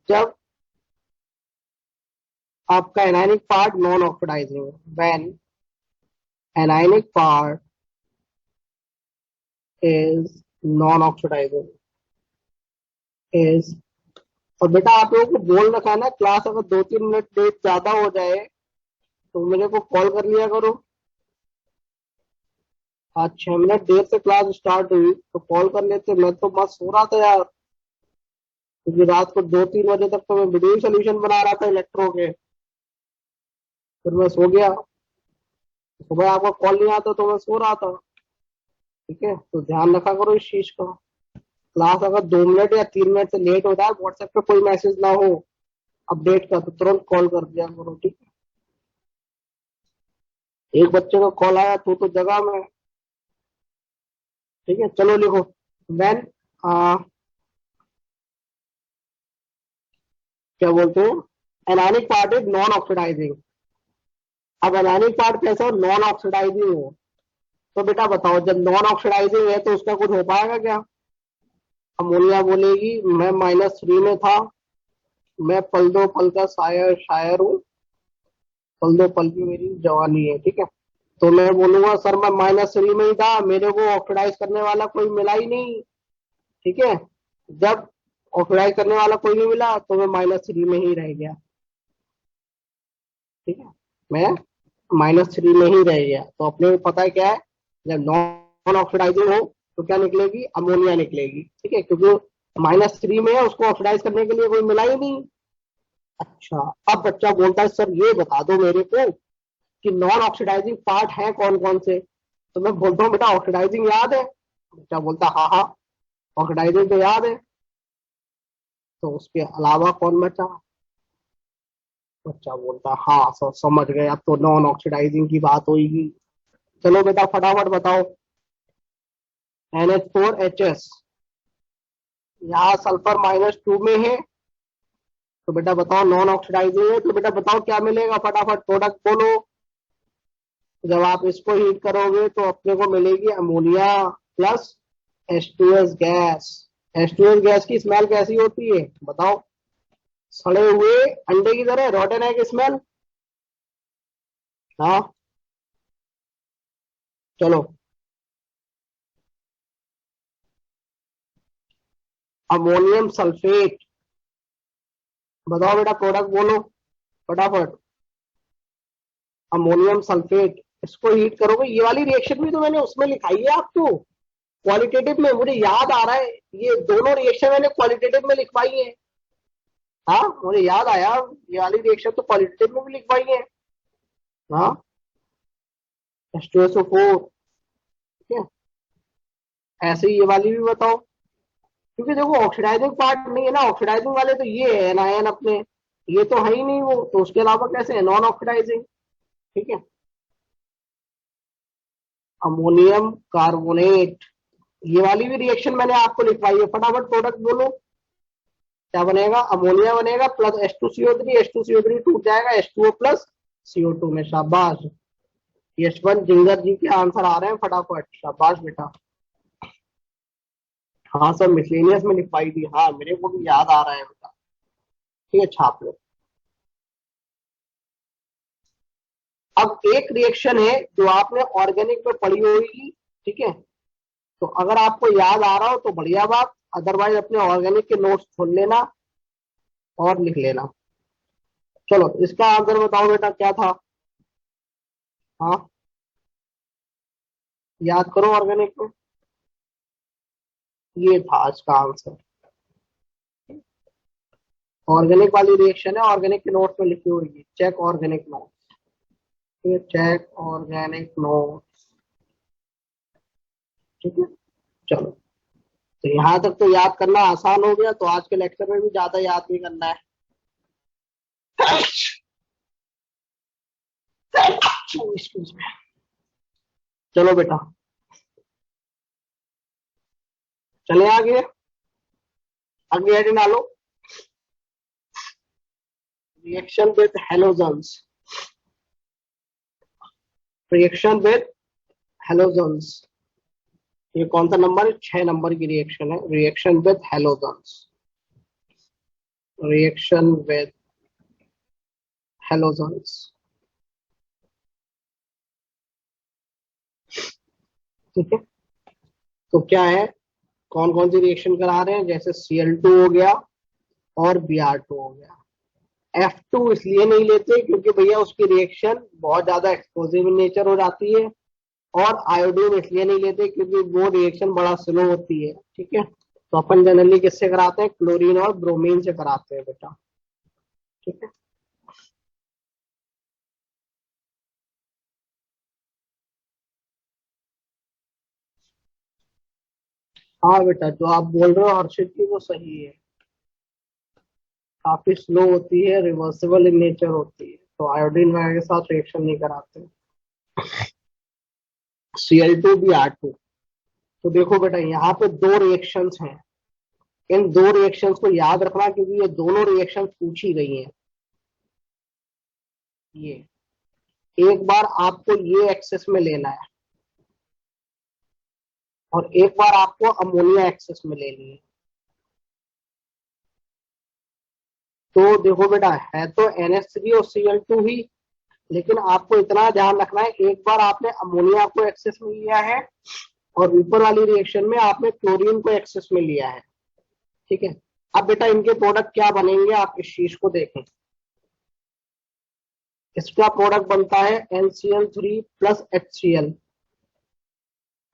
जब आपका एनायनिक पार्ट नॉन ऑक्सीडाइजिंग है, when anionic part is non oxidising is. और बेटा आप लोगों को बोल रखा है ना, क्लास अगर 2-3 मिनट लेट ज्यादा हो जाए तो मेरे को कॉल कर लिया करो। आज 6 मिनट देर से क्लास स्टार्ट हुई तो कॉल कर लेते, मैं तो मस्त सो रहा था यार, क्योंकि रात को 2-3 बजे तक तो मैं वीडियो सोल्यूशन बना रहा था इलेक्ट्रो के, फिर मैं सो गया, सुबह आपका कॉल नहीं आता तो मैं सो रहा था। ठीक है, तो ध्यान रखा करो इस चीज का, क्लास अगर 2 मिनट या 3 मिनट से लेट होता है, व्हाट्सएप पे कोई मैसेज ना हो अपडेट का तो तुरंत कॉल कर दिया करो। ठीक है, एक बच्चे का कॉल आया तो जगह में। ठीक है, चलो लिखो, व्हेन क्या बोलते हैं, anionic part is non oxidising. अब एनायनिक पार्ट कैसा हो, नॉन ऑक्सीडाइजिंग हो, तो बेटा बताओ जब नॉन ऑक्सीडाइजिंग है तो उसका कुछ हो पाएगा क्या। अमोनिया बोलेगी मैं -3 में था, मैं पल दो पल का शायर हूँ, पल दो पल की मेरी जवानी है। ठीक है, तो मैं बोलूंगा सर मैं -3 में ही था, मेरे को ऑक्सीडाइज करने वाला कोई मिला ही नहीं। ठीक है, जब ऑक्सीडाइज करने वाला कोई नहीं मिला तो मैं -3 में ही रह गया। ठीक है, मैं -3 में ही रह गया, तो अपने को पता है क्या है, जब नॉन ऑक्सीडाइजिंग हो तो क्या निकलेगी, अमोनिया निकलेगी। ठीक है, क्योंकि -3 में है, उसको ऑक्सीडाइज करने के लिए कोई मिला ही नहीं। अच्छा, अब बच्चा बोलता है सर ये बता दो मेरे को कि नॉन ऑक्सीडाइजिंग पार्ट है कौन कौन से। तो मैं बोलता हूँ बेटा ऑक्सीडाइजिंग याद है। बच्चा बोलता हाँ हाँ ऑक्सीडाइजिंग तो याद है, तो उसके अलावा कौन बचा। बच्चा बोलता हाँ सर समझ गए, अब तो नॉन ऑक्सीडाइजिंग की बात होगी। चलो बेटा फटाफट बताओ। NH4HS, यहाँ सल्फर -2 में है, तो बेटा बताओ नॉन ऑक्सीडाइजिंग है, तो बेटा बताओ क्या मिलेगा, फटाफट प्रोडक्ट बोलो। जब आप इसको हीट करोगे तो अपने को मिलेगी ammonia plus H2S gas. H2S gas की स्मेल कैसी होती है बताओ, सड़े हुए अंडे की तरह, रॉटन एग स्मेल। हाँ चलो, अमोनियम सल्फेट, बताओ बेटा प्रोडक्ट बोलो फटाफट। अमोनियम सल्फेट, इसको हीट करोगे, ये वाली रिएक्शन भी तो मैंने उसमें लिखाई है आपको क्वालिटेटिव में, मुझे याद आ रहा है, ये दोनों रिएक्शन मैंने क्वालिटेटिव में लिखवाई है। हाँ मुझे याद आया, ये वाली रिएक्शन तो क्वालिटेटिव में भी लिखवाई है। हाँ H2SO4, ठीक है। ऐसे ही ये वाली भी बताओ, क्योंकि देखो ऑक्सीडाइजिंग पार्ट नहीं है ना, ऑक्सीडाइजिंग वाले तो ये है एनायन अपने, ये तो है ही नहीं वो, तो उसके अलावा कैसे है नॉन ऑक्सीडाइजिंग, ठीक है। अमोनियम कार्बोनेट, ये वाली भी रिएक्शन मैंने आपको लिखवाई है, फटाफट प्रोडक्ट बोलो क्या बनेगा। अमोनिया बनेगा प्लस H2CO3, H2CO3 टूट जाएगा H2O प्लस CO2 में, शाबाश। यशवंत जिंगर जी के आंसर आ रहे हैं फटाफट, शाबाश बेटा। हाँ सर मिसलेनियस में लिखवाई थी, हाँ मेरे को भी याद आ रहा है बेटा, ठीक है छाप लो। अब एक रिएक्शन है जो आपने ऑर्गेनिक में पढ़ी होगी, ठीक है, तो अगर आपको याद आ रहा हो तो बढ़िया बात, अदरवाइज अपने ऑर्गेनिक के नोट्स खोल लेना और लिख लेना। चलो इसका आंसर बताओ बेटा क्या था। हाँ याद करो ऑर्गेनिक में, ये था इसका आंसर। ऑर्गेनिक वाली रिएक्शन है, ऑर्गेनिक के नोट्स में लिखी हुई है, check organic notes, check organic notes, ठीक है। चलो तो यहाँ तक तो याद करना आसान हो गया, तो आज के लेक्चर में भी ज्यादा याद नहीं करना है। Excuse me. चलो बेटा चले आगे, आगे हेडिंग डालो, reaction with halogens, reaction with halogens, ये कौन सा नंबर है, 6 नंबर की रिएक्शन है, reaction with halogens, reaction with halogens, ठीक है। तो क्या है, कौन कौन सी रिएक्शन करा रहे हैं, जैसे Cl2 हो गया और Br2 हो गया। F2 इसलिए नहीं लेते क्योंकि भैया उसकी रिएक्शन बहुत ज्यादा एक्सप्लोसिव इन नेचर हो जाती है, और आयोडीन इसलिए नहीं लेते क्योंकि वो रिएक्शन बड़ा स्लो होती है, ठीक है। तो अपन जनरली किससे कराते हैं, क्लोरीन और ब्रोमीन से कराते हैं बेटा, ठीक है। हाँ बेटा जो आप बोल रहे हो हर्षित जी वो सही है, काफी स्लो होती है, रिवर्सिबल इन नेचर होती है, तो आयोडीन वगैरह के साथ रिएक्शन नहीं कराते। Cl2 Br2, तो देखो बेटा यहाँ पे 2 रिएक्शंस हैं, इन 2 रिएक्शंस को याद रखना क्योंकि ये दोनों रिएक्शंस पूछी गई हैं। ये एक बार आपको ये एक्सेस में लेना है और एक बार आपको अमोनिया एक्सेस में लेनी है। तो देखो बेटा है तो NH3 और Cl2 ही, लेकिन आपको इतना ध्यान रखना है, एक बार आपने अमोनिया को एक्सेस में लिया है और ऊपर वाली रिएक्शन में आपने क्लोरीन को एक्सेस में लिया है, ठीक है। अब बेटा इनके प्रोडक्ट क्या बनेंगे, आप इस चीज को देखें। इसका प्रोडक्ट बनता है NCl3 प्लस HCl,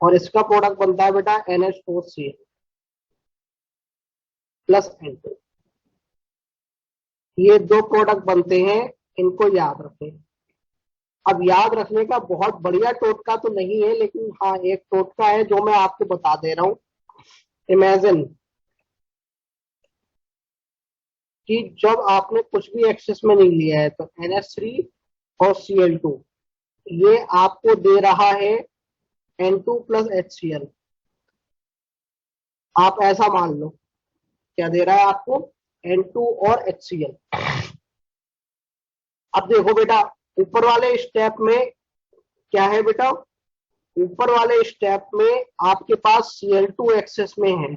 और इसका प्रोडक्ट बनता है बेटा NH4Cl, प्लस N2। ये दो प्रोडक्ट बनते हैं, इनको याद रखें। अब याद रखने का बहुत बढ़िया टोटका तो नहीं है, लेकिन हाँ एक टोटका है जो मैं आपको बता दे रहा हूं। इमेजिन कि जब आपने कुछ भी एक्सेस में नहीं लिया है, तो NH3 और Cl2 ये आपको दे रहा है N2 प्लस HCl। आप ऐसा मान लो, क्या दे रहा है आपको? N2 और HCl। अब देखो बेटा, ऊपर वाले स्टेप में क्या है बेटा? ऊपर वाले स्टेप में आपके पास Cl2 एक्सेस में है,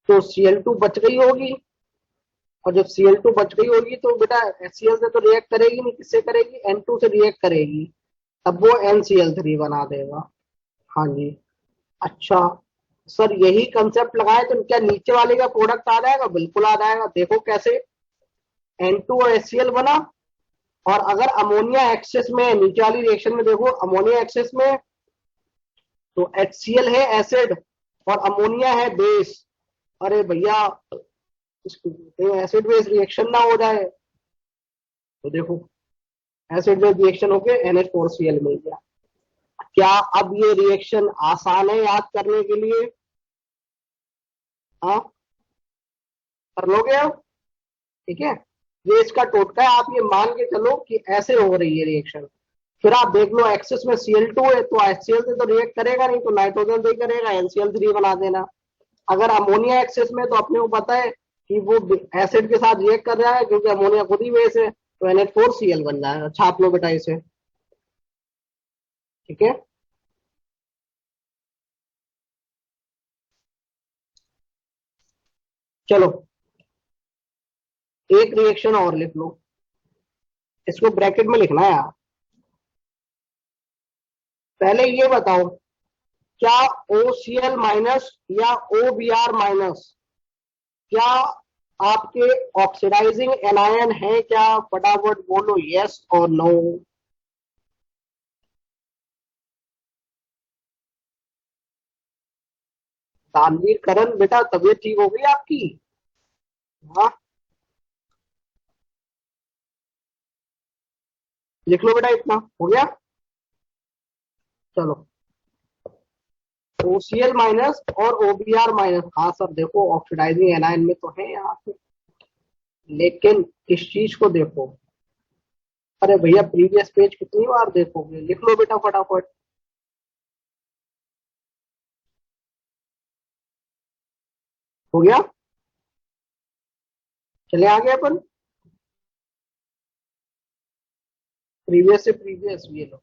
तो Cl2 बच गई होगी, और जब Cl2 बच गई होगी तो बेटा HCl से तो रिएक्ट करेगी नहीं, किससे करेगी? N2 से रिएक्ट करेगी, तब वो NCl3 बना देगा। हाँ जी। अच्छा सर, यही कंसेप्ट लगाए तो क्या नीचे वाले का प्रोडक्ट आ जाएगा? बिल्कुल आ जाएगा। देखो कैसे, N2 और HCl बना, और अगर अमोनिया एक्सेस में है, नीचे वाली रिएक्शन में देखो अमोनिया एक्सेस में, तो HCl है एसिड और अमोनिया है बेस। अरे भैया, एसिड बेस रिएक्शन ना हो जाए, तो देखो एसिड बेस रिएक्शन होके NH4Cl मिल गया। क्या अब ये रिएक्शन आसान है याद करने के लिए? हाँ, कर लोगे अब? ठीक है, ये इसका टोटका है। आप ये मान के चलो कि ऐसे हो रही है रिएक्शन, फिर आप देख लो एक्सेस में Cl2 है, तो HCl से तो रिएक्ट करेगा नहीं, तो नाइट्रोजन से ही करेगा, NCl3 बना देना। अगर अमोनिया एक्सेस में, तो अपने को पता है कि वो एसिड के साथ रिएक्ट कर रहा है, क्योंकि अमोनिया खुद ही बेस है, तो NH4Cl बन जाएगा। छाप लो बेटा इसे, ठीक है। चलो एक रिएक्शन और लिख लो, इसको ब्रैकेट में लिखना है यार। पहले ये बताओ, क्या OCl माइनस या OBr माइनस क्या आपके ऑक्सीडाइजिंग एनायन है क्या? फटाफट बोलो यस और नो। तानवीर करण बेटा, तबीयत ठीक हो गई आपकी? हाँ, लिख लो बेटा, इतना हो गया। चलो OCl माइनस और OBr माइनस, हाँ सर देखो ऑक्सीडाइजिंग एनायन में तो है यहाँ पे, लेकिन इस चीज को देखो। अरे भैया, प्रीवियस पेज कितनी बार देखोगे? लिख लो बेटा फटाफट। हो गया? चले आगे अपन, प्रीवियस से प्रीवियस ये लो।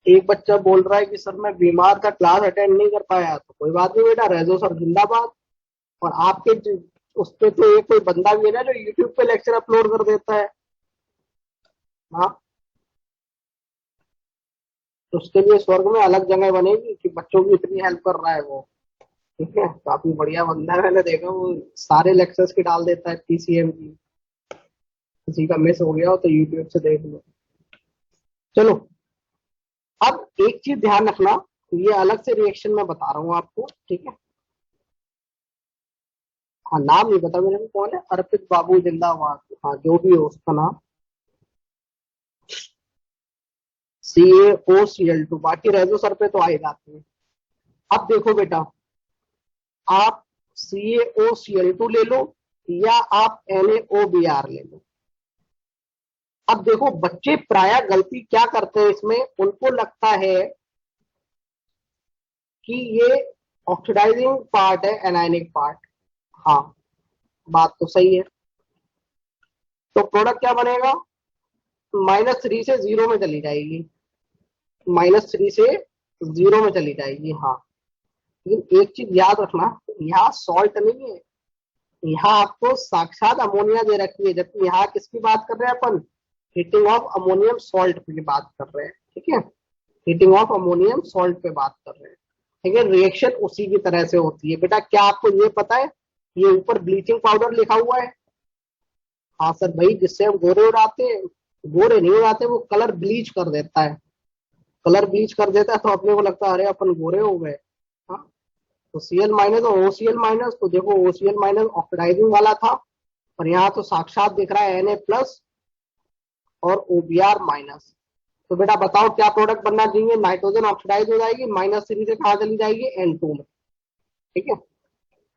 एक बच्चा बोल रहा है कि सर मैं बीमार था, क्लास अटेंड नहीं कर पाया, तो कोई बात नहीं बेटा, रेजो सर जिंदाबाद। और आपके उस पे तो एक कोई बंदा भी है ना जो यूट्यूब पे लेक्चर अपलोड कर देता है। हाँ, तो उसके लिए स्वर्ग में अलग जगह बनेगी कि बच्चों की इतनी हेल्प कर रहा है वो। ठीक है, काफी बढ़िया बंदा है, मैंने देखा वो सारे लेक्चर्स की डाल देता है PCM की। किसी का मिस हो गया हो तो यूट्यूब से देख लो। चलो, अब एक चीज ध्यान रखना, ये अलग से रिएक्शन में बता रहा हूँ आपको, ठीक है। हाँ, नाम नहीं पता मेरे को कौन है, अर्पित बाबू जिंदाबाद, हाँ जो भी हो उसका नाम। CaOCl2, बाकी रेजो सर पे तो आ ही जाते हैं। अब देखो बेटा, आप CaOCl2 ले लो या आप NaOBr ले लो। अब देखो बच्चे प्राय गलती क्या करते हैं इसमें, उनको लगता है कि ये ऑक्सीडाइजिंग पार्ट है, एनायनिक पार्ट। हाँ, बात तो सही है। तो प्रोडक्ट क्या बनेगा? -3 से 0 में चली जाएगी, -3 से 0 में चली जाएगी। हाँ, लेकिन एक चीज याद रखना, यहाँ सॉल्ट नहीं है, यहाँ आपको साक्षात अमोनिया दे रखी है, जबकि यहाँ किसकी बात कर रहे हैं अपन? हीटिंग ऑफ अमोनियम सॉल्ट की बात कर रहे हैं, ठीक है। हीटिंग ऑफ अमोनियम सॉल्ट पे बात कर रहे हैं, ठीक है। रिएक्शन उसी की तरह से होती है बेटा। क्या आपको ये पता है, ये ऊपर ब्लीचिंग पाउडर लिखा हुआ है? हाँ सर भाई, जिससे हम गोरे उड़ाते हैं, गोरे नहीं उड़ाते, वो कलर ब्लीच कर देता है। कलर ब्लीच कर देता है तो अपने को लगता है अरे अपन गोरे हो गए। हाँ, तो Cl माइनस और OCl माइनस, तो देखो OCl माइनस ऑक्सीडाइजिंग वाला था और यहाँ तो साक्षात दिख रहा है Na प्लस और OBr माइनस। तो बेटा बताओ क्या प्रोडक्ट बनना चाहिए, नाइट्रोजन ऑक्सीडाइज हो जाएगी, -3 से कहा चली जाएगी N2 में, ठीक है,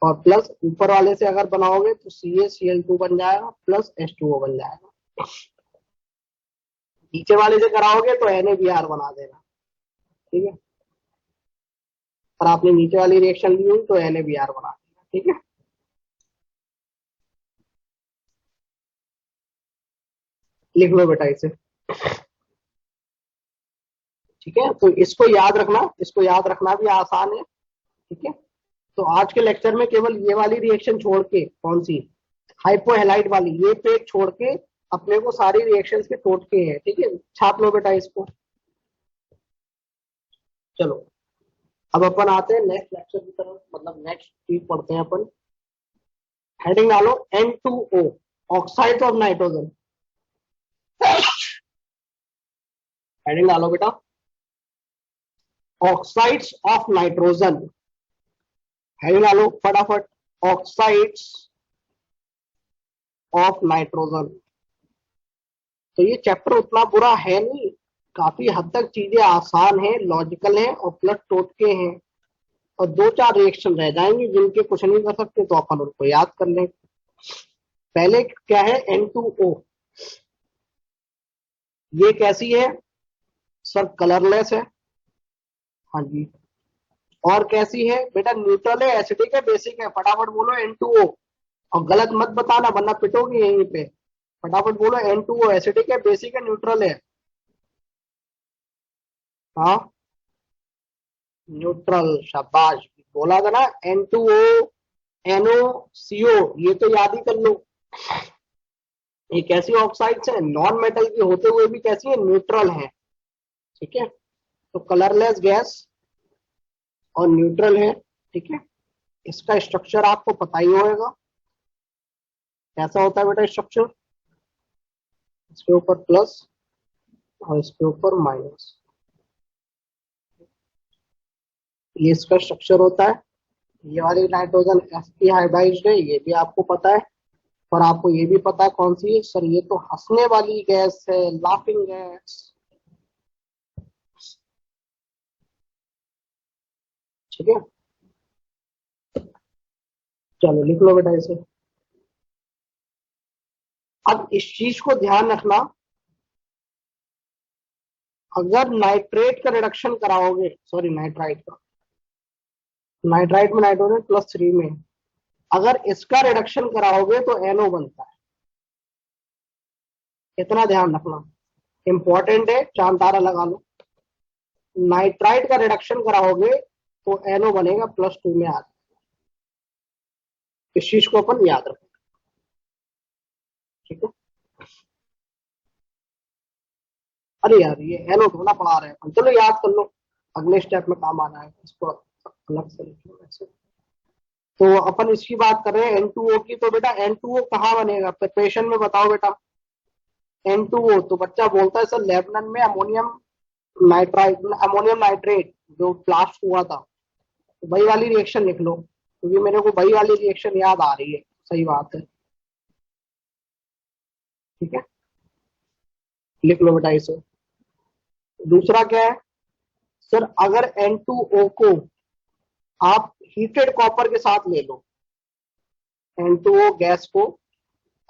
और प्लस ऊपर वाले से अगर बनाओगे तो CaCl2 बन जाएगा प्लस H2O बन जाएगा। नीचे वाले से कराओगे तो NaBr बना देगा, ठीक है, और आपने नीचे वाली रिएक्शन ली हुई तो NaBr बना देगा, ठीक है। लिख लो बेटा इसे, ठीक है। तो इसको याद रखना, इसको याद रखना भी आसान है, ठीक है। तो आज के लेक्चर में केवल ये वाली रिएक्शन छोड़ के, कौन सी, हाइपोहेलाइड वाली, ये पेज छोड़ के अपने को सारी रिएक्शंस के टोटके हैं, ठीक है। छाप लो बेटा इसको। चलो अब अपन आते हैं नेक्स्ट लेक्चर की तरफ, मतलब नेक्स्ट चीज पढ़ते हैं अपन। हेडिंग डालो N2O, oxide of nitrogen. Heading डालो बेटा ऑक्साइड्स ऑफ नाइट्रोजन। हेडिंग डालो फटाफट, ऑक्साइड्स ऑफ नाइट्रोजन। तो ये चैप्टर उतना बुरा है नहीं, काफी हद तक चीजें आसान है, लॉजिकल है और प्लस टोटके हैं, और 2-4 रिएक्शन रह जाएंगे जिनके कुछ नहीं कर सकते तो अपन उनको याद कर लें। पहले क्या है N2O, ये कैसी है सर, कलरलेस है, हाँ जी। और कैसी है बेटा, न्यूट्रल है, एसिडिक है, बेसिक है, फटाफट बोलो N2O, और गलत मत बताना वरना पिटोगी यहीं पे। फटाफट बोलो N2O एसिडिक है, बेसिक है, न्यूट्रल है। हाँ न्यूट्रल, शाबाश, बोला था ना N2O NOCO, ये तो याद ही कर लो। ये कैसी ऑक्साइड्स है, नॉन मेटल की होते हुए भी कैसी है, न्यूट्रल है, ठीक है। तो कलरलेस गैस और न्यूट्रल है, ठीक है। इसका स्ट्रक्चर आपको पता ही होगा, कैसा होता है बेटा स्ट्रक्चर, इसके ऊपर प्लस और इसके ऊपर माइनस, ये इसका स्ट्रक्चर होता है। ये वाली नाइट्रोजन sp हाइब्रिडाइज्ड है, ये भी आपको पता है, और आपको ये भी पता है कौन सी है सर, ये तो हंसने वाली गैस है, लाफिंग गैस, ठीक है। चलो लिख लो बेटा इसे। अब इस चीज को ध्यान रखना, अगर नाइट्रेट का रिडक्शन कराओगे, सॉरी नाइट्राइट का, नाइट्राइट में नाइट्रोजन +3 में, अगर इसका रिडक्शन कराओगे तो NO बनता है, इतना ध्यान रखना, इंपॉर्टेंट है, चांद तारा लगा लो। नाइट्राइट का रिडक्शन कराओगे तो NO बनेगा +2 में आ जाएगा, इस चीज को अपन याद रखें, ठीक है। अरे यार ये NO थोड़ा पढ़ा रहे हैं, चलो याद कर लो, अगले स्टेप में काम आ जाएगा, इसको अलग से लिख लो ऐसे। तो अपन इसकी बात कर रहे हैं N2O की, तो बेटा N2O कहाँ बनेगा, प्रिपरेशन में बताओ बेटा। N2O तो बच्चा बोलता है सर लेबनान में अमोनियम नाइट्रेट जो ब्लास्ट हुआ था, तो वही वाली रिएक्शन लिख लो, क्योंकि मेरे को वही वाली रिएक्शन याद आ रही है, सही बात है, ठीक है, लिख लो बेटा इसे। दूसरा क्या है सर, अगर N2O को आप हीटेड कॉपर के साथ ले लो, N2O गैस को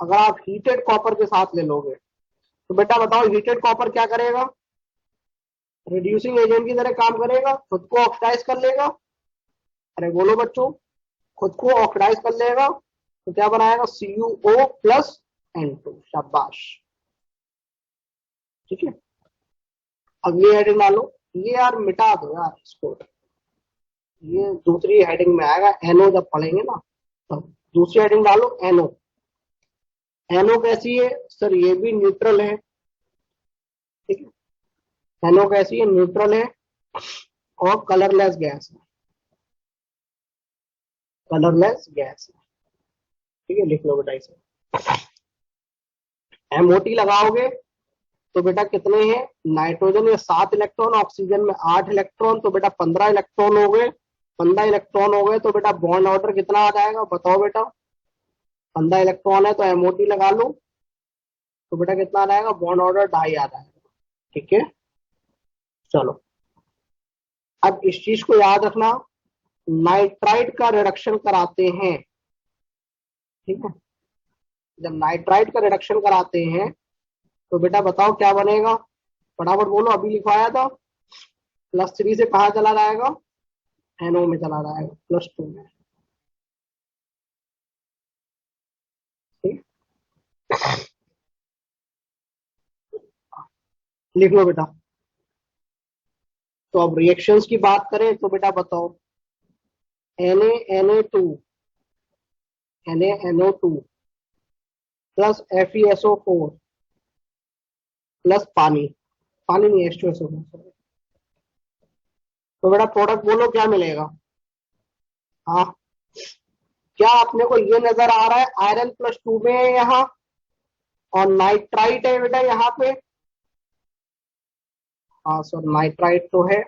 अगर आप हीटेड कॉपर के साथ ले लोगे, तो बेटा बताओ हीटेड कॉपर क्या करेगा, रिड्यूसिंग एजेंट की तरह काम करेगा, खुद को ऑक्सीडाइज कर लेगा, अरे बोलो बच्चों, खुद को ऑक्सीडाइज कर लेगा, तो क्या बनाएगा CuO प्लस N2, शाबाश, ठीक है। अगली हेडिंग डालो, ये यार मिटा दो यार इसको, ये दूसरी हेडिंग में आएगा, NO जब पढ़ेंगे ना तब। दूसरी हेडिंग डालो NO। NO कैसी है सर, ये भी न्यूट्रल है, ठीक है। NO कैसी है, न्यूट्रल है और कलरलेस गैस है, कलरलेस गैस है, ठीक है, लिख लो बेटा इसे। MOT लगाओगे तो बेटा कितने हैं, नाइट्रोजन में 7 इलेक्ट्रॉन, ऑक्सीजन में 8 इलेक्ट्रॉन, तो बेटा 15 इलेक्ट्रॉन हो गए। 15 इलेक्ट्रॉन हो गए तो बेटा बॉन्ड ऑर्डर कितना आ जाएगा बताओ बेटा। 15 इलेक्ट्रॉन है तो MOT लगा लो, तो बेटा कितना आ जाएगा, बॉन्ड ऑर्डर 2.5 आ जाएगा। ठीक है, चलो अब इस चीज को याद रखना, नाइट्राइट का रिडक्शन कराते हैं, ठीक है, जब नाइट्राइट का रिडक्शन कराते हैं तो बेटा बताओ क्या बनेगा, फटाफट बोलो, अभी लिखवाया था। +3 से कहाँ चला जाएगा, NO में चला जाएगा, +2 में। ठीक, लिख लो बेटा। तो अब रिएक्शंस की बात करें तो बेटा बताओ, Na NaNO2 plus FeSO4 plus पानी, पानी नहीं H2SO4, तो बेटा प्रोडक्ट बोलो क्या मिलेगा। हाँ, क्या अपने को ये नजर आ रहा है आयरन +2 में है यहाँ और नाइट्राइट है बेटा यहाँ पे। हाँ सर, नाइट्राइट तो है,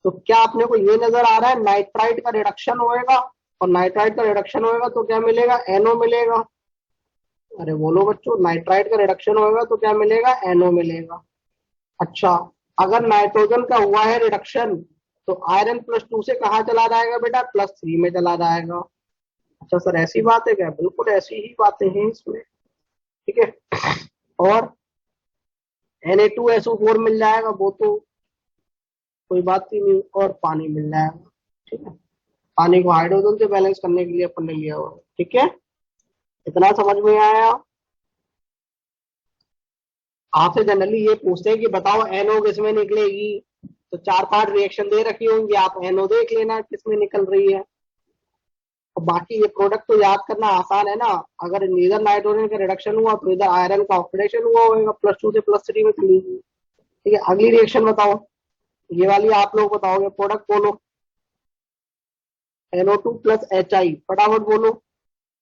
तो क्या अपने को ये नजर आ रहा है नाइट्राइट का रिडक्शन होएगा, और नाइट्राइट का रिडक्शन होएगा तो क्या मिलेगा, NO मिलेगा। अरे बोलो बच्चों, नाइट्राइट का रिडक्शन होएगा तो क्या मिलेगा, NO मिलेगा। अच्छा, अगर नाइट्रोजन का हुआ है रिडक्शन तो आयरन +2 से कहाँ चला जाएगा बेटा, +3 में चला जाएगा। अच्छा सर ऐसी बात है क्या, बिल्कुल ऐसी ही बातें हैं इसमें। ठीक है, और Na2SO4 मिल जाएगा, वो तो कोई बात ही नहीं, और पानी मिल जाएगा। ठीक है, पानी को हाइड्रोजन से बैलेंस करने के लिए अपन ने लिया हुआ। ठीक है, इतना समझ में आया। आपसे जनरली ये पूछते हैं कि बताओ NO किसमें निकलेगी, तो 4-5 रिएक्शन दे रखी होंगी, आप NO देख लेना किसमें निकल रही है। और बाकी ये प्रोडक्ट तो याद करना आसान है ना, अगर इधर नाइट्रोजन का रिडक्शन हुआ तो इधर आयरन का ऑक्सीडेशन हुआ होगा, +2 से +3 में चलेगी। ठीक है, अगली रिएक्शन बताओ, ये वाली आप लोग बताओगे, प्रोडक्ट बोलो। NO2 प्लस HI, फटाफट बोलो।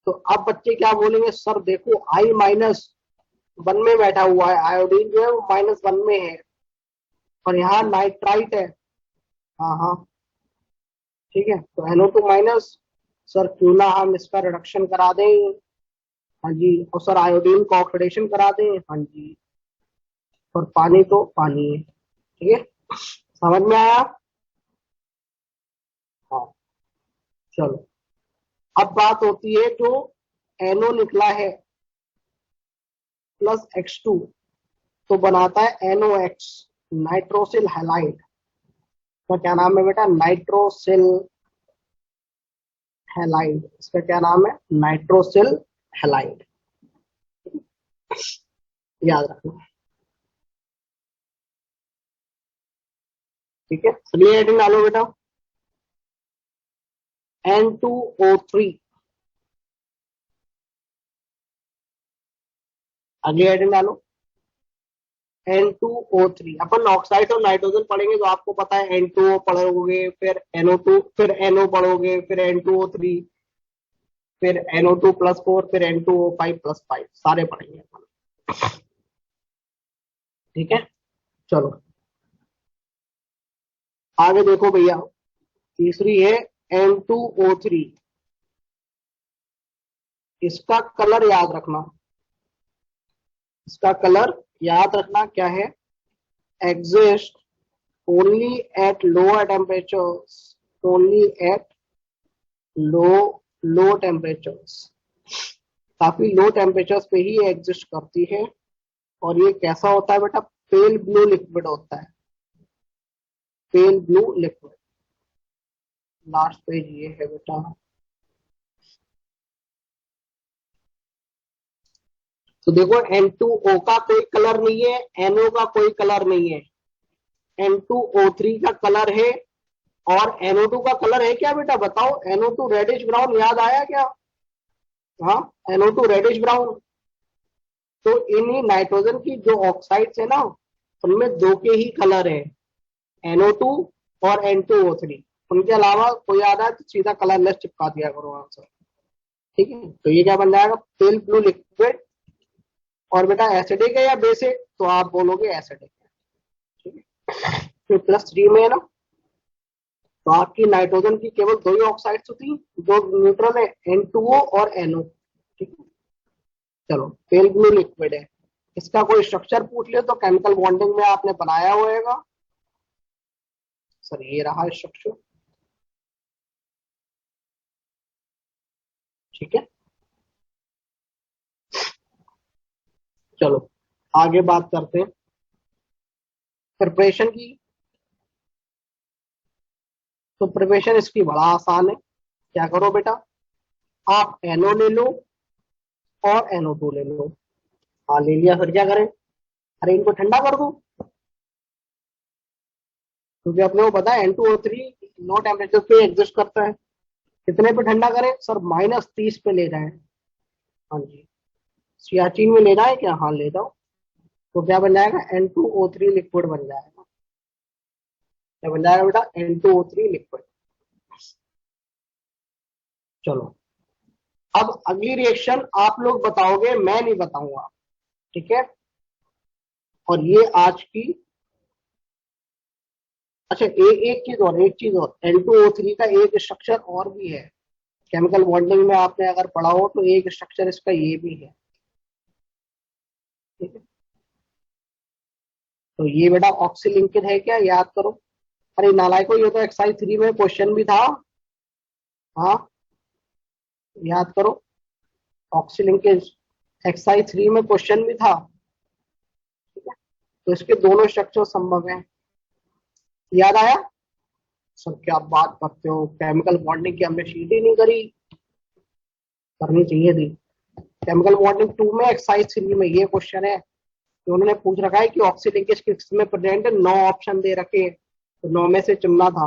तो अब बच्चे क्या बोलेंगे, सर देखो I-1 में बैठा हुआ है, आयोडीन जो है वो -1 में है और यहाँ नाइट्राइट है। हाँ हाँ ठीक है, तो NO2-, सर क्यों ना हम इसका रिडक्शन करा दें। हाँ जी, और सर आयोडीन का ऑक्सीडेशन करा दें। हाँ जी, और पानी तो पानी है। ठीक है, समझ में आया। हाँ चलो, अब बात होती है जो NO निकला है +X2 तो बनाता है NOX, नाइट्रोसिल हैलाइड। तो क्या नाम है बेटा, नाइट्रोसिल हैलाइड। इसका क्या नाम है, नाइट्रोसिल हैलाइड, याद रखना। ठीक है, अगली हेडिंग डालो बेटा, N2O3। अगली हेडिंग डालो, N2O3। अपन ऑक्साइड और नाइट्रोजन पढ़ेंगे तो आपको पता है N2O पढ़ोगे, फिर NO2, फिर NO पढ़ोगे, फिर N2O3, फिर NO2+4, फिर N2O5+5, सारे पढ़ेंगे अपन। ठीक है, चलो आगे देखो भैया, तीसरी है N2O3। इसका कलर याद रखना, इसका कलर याद रखना क्या है, exist only at lower temperatures, only at low temperatures, काफी लो टेम्परेचर्स पे ही एग्जिस्ट करती है। और ये कैसा होता है बेटा, पेल ब्लू लिक्विड होता है, pale blue liquid. Last page ये है बेटा। तो देखो N2O का कोई कलर नहीं है, NO का कोई कलर नहीं है, N2O3 का कलर है, और NO2 का कलर है क्या बेटा बताओ, NO2 रेडिश ब्राउन, याद आया क्या। हाँ, NO2 रेडिश ब्राउन। तो इन नाइट्रोजन की जो ऑक्साइड्स है ना, उनमें 2 के ही कलर है, NO2 और N2O3। उनके अलावा कोई आ रहा है तो सीधा कलरलेस चिपका दिया करो आंसर। ठीक है, तो ये क्या बन जाएगा, पेल ब्लू लिक्विड और बेटा एसिडिक है या बेसिक, तो आप बोलोगे एसिडिक है, ठीक है। तो +3 में है ना, तो आपकी नाइट्रोजन की केवल 2 ही ऑक्साइड्स होती हैं, जो न्यूट्रल है, N2O और NO, ठीक है। चलो, पेल ब्लू लिक्विड है, इसका कोई स्ट्रक्चर पूछ ले तो केमिकल बॉन्डिंग में आपने बनाया होगा सर, ये रहा स्ट्रक्चर, ठीक है। चलो आगे बात करते हैं प्रिपरेशन की। तो प्रिपरेशन इसकी बड़ा आसान है, क्या करो बेटा, आप NO ले लो और NO2 ले लो। हाँ ले लिया, फिर क्या करें, अरे इनको ठंडा कर दो, क्योंकि अपने को पता है N2O3 लो टेम्परेचर पे एग्जिस्ट करता है। कितने पे ठंडा करें सर, -30 पे ले जाए। हाँ जी, सियाचिन में ले जाए क्या, हाँ ले जाओ। तो क्या बन जाएगा, N2O3 लिक्विड बन जाएगा। क्या बन जाएगा बेटा, N2O3 लिक्विड। चलो अब अगली रिएक्शन आप लोग बताओगे, मैं नहीं बताऊंगा, ठीक है। और ये आज की, अच्छा एक चीज और N2O3 का एक स्ट्रक्चर और भी है, केमिकल बॉन्डिंग में आपने अगर पढ़ा हो तो एक स्ट्रक्चर इसका ये भी है, ठीक है। तो ये बेटा ऑक्सीलिंकेज है क्या, याद करो। अरे नालायको, ये तो एक्सरसाइज 3 में क्वेश्चन भी था, हाँ याद करो, ऑक्सीलिंकेज एक्सरसाइज 3 में क्वेश्चन भी था, ठीक है। तो इसके दोनों स्ट्रक्चर संभव है, याद आया सर, क्या बात करते हो, केमिकल बॉन्डिंग की हमने शीट ही नहीं करी, करनी चाहिए थी। केमिकल बॉन्डिंग 2 में एक्सरसाइज 3 में ये क्वेश्चन है कि उन्होंने पूछ रखा है कि ऑक्सीलिंकेज किस में प्रेजेंट है, 9 ऑप्शन दे रखे हैं, तो 9 में से चुनना था,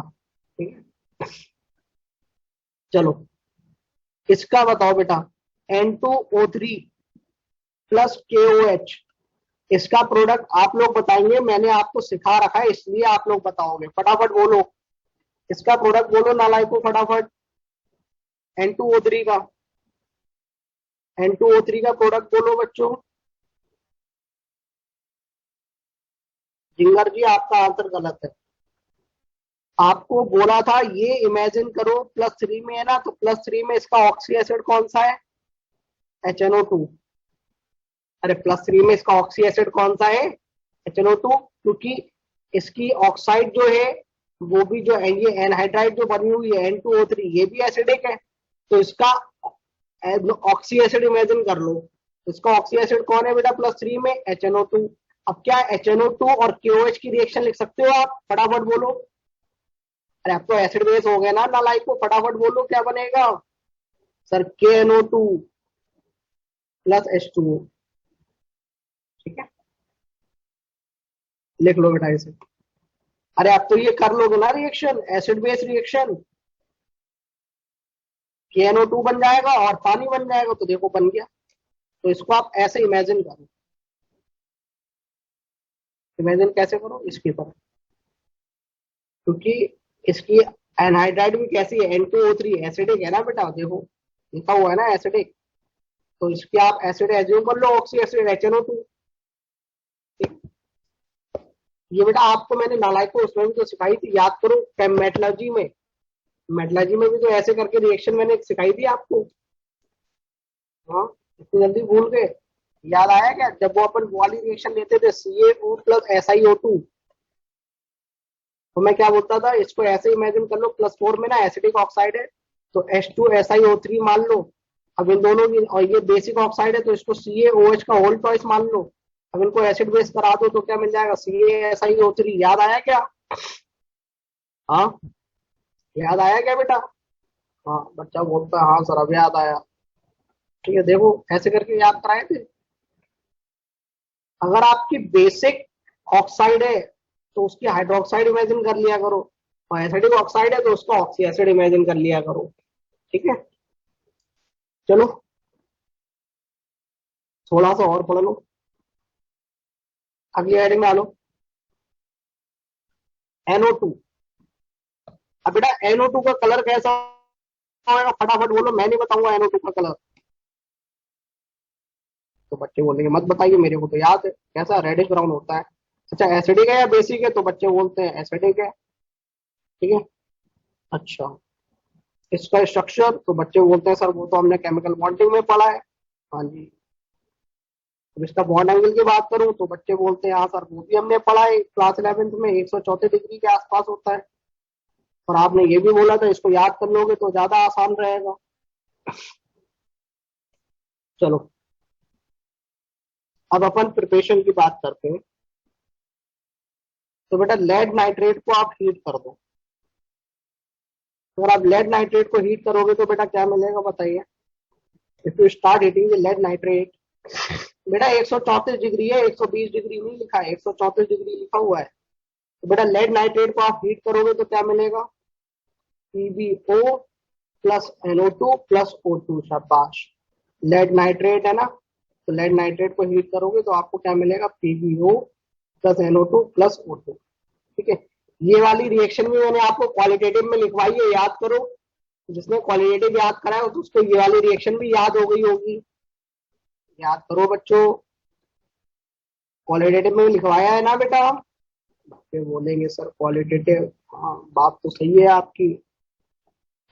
ठीक है। चलो इसका बताओ बेटा, N2O3 प्लस KOH, इसका प्रोडक्ट आप लोग बताएंगे, मैंने आपको सिखा रखा है इसलिए आप लोग बताओगे, फटाफट बोलो, इसका प्रोडक्ट बोलो नालायको फटाफट, N2O3 का, N2O3 का प्रोडक्ट बोलो बच्चों। जिंगर जी आपका आंसर गलत है, आपको बोला था ये इमेजिन करो +3 में है ना, तो +3 में इसका ऑक्सी एसिड कौन सा है, HNO2। अरे +3 में इसका ऑक्सी एसिड कौन सा है, HNO2, क्योंकि इसकी ऑक्साइड जो है वो भी जो है, ये एनहाइड्राइड जो बनी हुई है N2O3, ये भी एसिडिक है, तो इसका ऑक्सी एसिड इमेजिन कर लो। इसका ऑक्सी एसिड कौन है बेटा +3 में, HNO2। अब क्या HNO2 और KOH की रिएक्शन लिख सकते हो आप, फटाफट बोलो। अरे अब तो एसिड बेस हो गया ना नालायको, फटाफट बोलो क्या बनेगा सर, KNO2 प्लस H2O, ठीक है, लिख लो बेटा इसे। अरे अब तो ये कर लोगे ना reaction, acid base reaction, KNO2 बन जाएगा और पानी बन जाएगा, तो देखो बन गया। तो इसको आप ऐसे इमेजिन करो, इमेजिन कैसे करो, इसकी तरह, क्योंकि इसकी एनहाइड्राइड भी कैसी है, N2O3 एसिडिक है ना बेटा, देखो लिखा हुआ है ना एसिडिक, तो इसकी आप एसिड एज्यूम कर लो, ऑक्सी एसिड HNO2। ये बेटा आपको मैंने नालायको उसमें भी तो सिखाई थी, याद करो, मेटलर्जी में, मेटलर्जी में भी तो ऐसे करके रिएक्शन मैंने सिखाई थी आपको। हाँ इतनी जल्दी भूल गए, याद आया क्या, जब वो अपन वाली रिएक्शन लेते थे CaO प्लस SiO2, तो मैं क्या बोलता था, इसको ऐसे इमेजिन कर लो, +4 में ना एसिडिक ऑक्साइड है, तो H2SiO3 मान लो। अब इन दोनों की, और ये बेसिक ऑक्साइड है तो इसको CaOH का होल चॉइस मान लो। अब इनको एसिड बेस करा दो तो क्या मिल जाएगा, CaSiO3। याद आया क्या, हाँ याद आया क्या बेटा, हाँ बच्चा बोलता है हाँ सर अब याद आया, ठीक है। देखो ऐसे करके याद कराए थे। अगर आपकी बेसिक ऑक्साइड है तो उसकी हाइड्रोक्साइड इमेजिन कर लिया करो, और एसिडिक ऑक्साइड है तो उसका ऑक्सी एसिड इमेजिन कर लिया करो, ठीक है। चलो थोड़ा सा और पढ़ लो, अगली हेडिंग में आ लो, NO2। अब बेटा NO2 का कलर कैसा होगा, फटाफट बोलो, मैं नहीं बताऊंगा NO2 का कलर। तो बच्चे बोलेंगे मत बताइए, मेरे को तो याद है, कैसा रेडिश ब्राउन होता है। अच्छा एसिडिक है या बेसिक है, तो बच्चे बोलते हैं एसिडिक है। ठीक है। अच्छा इसका स्ट्रक्चर, तो बच्चे बोलते हैं सर वो तो हमने केमिकल बॉन्डिंग में पढ़ा है। हाँ जी। अब इसका बॉन्ड एंगल की बात करूं तो बच्चे बोलते हैं हाँ सर वो भी हमने पढ़ा है क्लास 11th में, 134 डिग्री के आसपास होता है। और आपने ये भी बोला था इसको याद कर लोगे तो ज्यादा आसान रहेगा। चलो अब अपन प्रिपरेशन की बात करते हैं। तो बेटा लेड नाइट्रेट को आप हीट कर दो। अगर आप लेड नाइट्रेट को हीट करोगे तो बेटा क्या मिलेगा बताइए। If you start heating the lead nitrate, बेटा 134 डिग्री है, 120 डिग्री नहीं लिखा है, 134 डिग्री लिखा हुआ है। तो बेटा लेड नाइट्रेट को आप हीट करोगे तो क्या मिलेगा, PbO plus NO2 plus O2। शाबाश, लेड नाइट्रेट है ना, तो लेड नाइट्रेट को हीट करोगे तो आपको क्या मिलेगा, PbO plus NO2 plus O2। ठीक है। ये वाली रिएक्शन भी मैंने आपको क्वालिटेटिव में लिखवाई है, याद करो। जिसने क्वालिटेटिव याद करा है तो उसको ये वाली रिएक्शन भी याद हो गई होगी। याद करो बच्चों, क्वालिटेटिव में लिखवाया है ना बेटा। बच्चे बोलेंगे सर क्वालिटेटिव, हाँ बात तो सही है आपकी।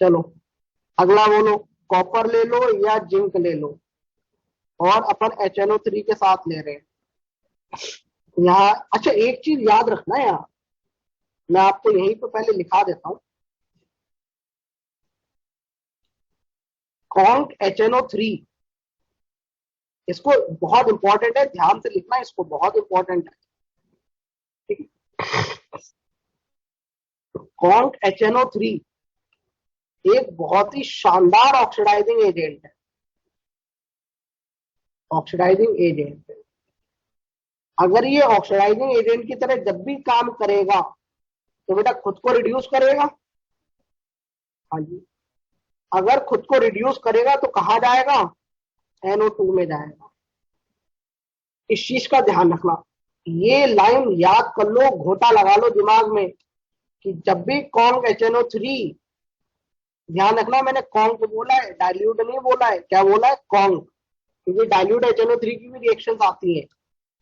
चलो अगला बोलो, कॉपर ले लो या जिंक ले लो, और अपन HNO3 के साथ ले रहे हैं यहाँ। अच्छा एक चीज याद रखना है यहाँ, मैं आपको यहीं पे पहले लिखा देता हूं। कॉन्क HNO3, इसको बहुत इंपॉर्टेंट है, ध्यान से लिखना, इसको बहुत इंपॉर्टेंट है। ठीक है। कॉन्क HNO3 एक बहुत ही शानदार ऑक्सीडाइजिंग एजेंट है। ऑक्सीडाइजिंग एजेंट है। अगर ये ऑक्सीडाइजिंग एजेंट की तरह जब भी काम करेगा तो बेटा खुद को रिड्यूस करेगा। हाँ जी। अगर खुद को रिड्यूस करेगा तो कहां जाएगा, NO2 में जाएगा। इस चीज का ध्यान रखना, ये लाइन याद कर लो, घोटा लगा लो दिमाग में कि जब भी कॉन्क HNO3, ध्यान रखना मैंने कॉन्क बोला है, डाइल्यूट नहीं बोला है। क्या बोला है, कॉन्क, क्योंकि डाइल्यूट HNO3 की भी रिएक्शन आती है।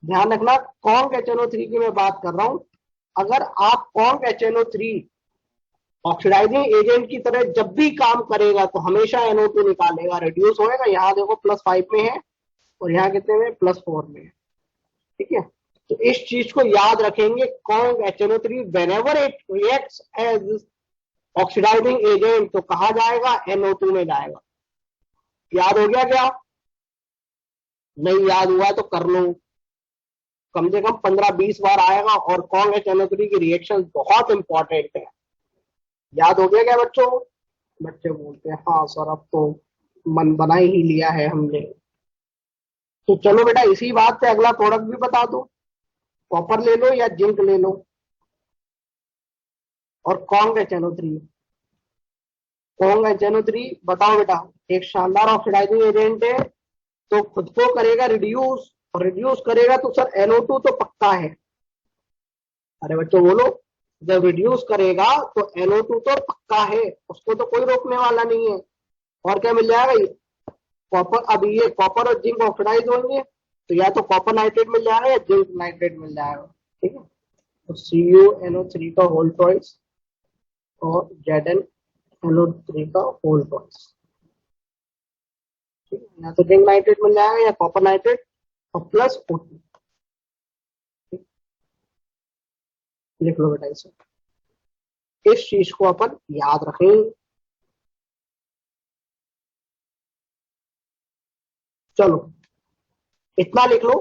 ध्यान रखना कॉन्क HNO3 की मैं बात कर रहा हूं। अगर आप कॉन्क HNO3 ऑक्सीडाइजिंग एजेंट की तरह जब भी काम करेगा तो हमेशा NO2 निकालेगा, रिड्यूस होएगा। यहाँ देखो +5 में है और यहाँ कितने में, +4 में है। ठीक है। तो इस चीज को याद रखेंगे, conc HNO3 whenever it reacts as oxidising agent तो कहा जाएगा, NO2 में जाएगा। याद हो गया क्या, नहीं याद हुआ तो कर लो, कम से कम 15-20 बार आएगा। और कॉन्क HNO3 की रिएक्शन बहुत इंपॉर्टेंट है। याद हो गया क्या बच्चों। बच्चे बोलते हैं हाँ सर अब तो मन बना ही लिया है हमने। तो चलो बेटा इसी बात पे अगला प्रोडक्ट भी बता दो, कॉपर ले लो या जिंक ले लो, और कॉन्क HNO3। कॉन्क HNO3 बताओ बेटा, एक शानदार ऑक्सीडाइजिंग एजेंट है, तो खुद को करेगा रिड्यूस, और रिड्यूस करेगा तो सर NO2 तो पक्का है। अरे बच्चों बोलो, जब रिड्यूस करेगा तो NO2 तो पक्का है, उसको तो कोई रोकने वाला नहीं है। और क्या मिल जाएगा, कॉपर। अब ये कॉपर और जिंक ऑक्सीडाइज होंगे तो या तो कॉपर नाइट्रेट मिल जाएगा या जिंक नाइट्रेट मिल जाएगा। ठीक है। तो CuNO3 का होल ट्वाइस और ZnNO3 का होल ट्वाइस। ठीक है। या तो जिंक नाइट्रेट मिल जाएगा या कॉपर नाइट्रेट और प्लस O2। लिख लो बेटा इसे, इस चीज को अपन याद रखें। चलो इतना लिख लो।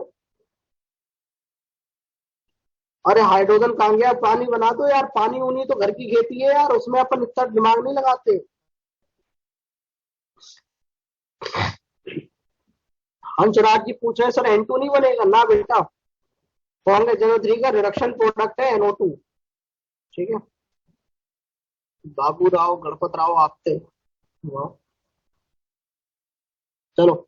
अरे हाइड्रोजन कहाँ गया, पानी बना दो यार, पानी उनी तो घर की खेती है यार, उसमें अपन इतना दिमाग नहीं लगाते। हंसराज जी पूछ रहे हैं सर N2 नहीं बनेगा ना बेटा, कॉन्क HNO3 का रिडक्शन प्रोडक्ट है NO2। ठीक है। बाबू राव गणपत राव आपते, वाह। चलो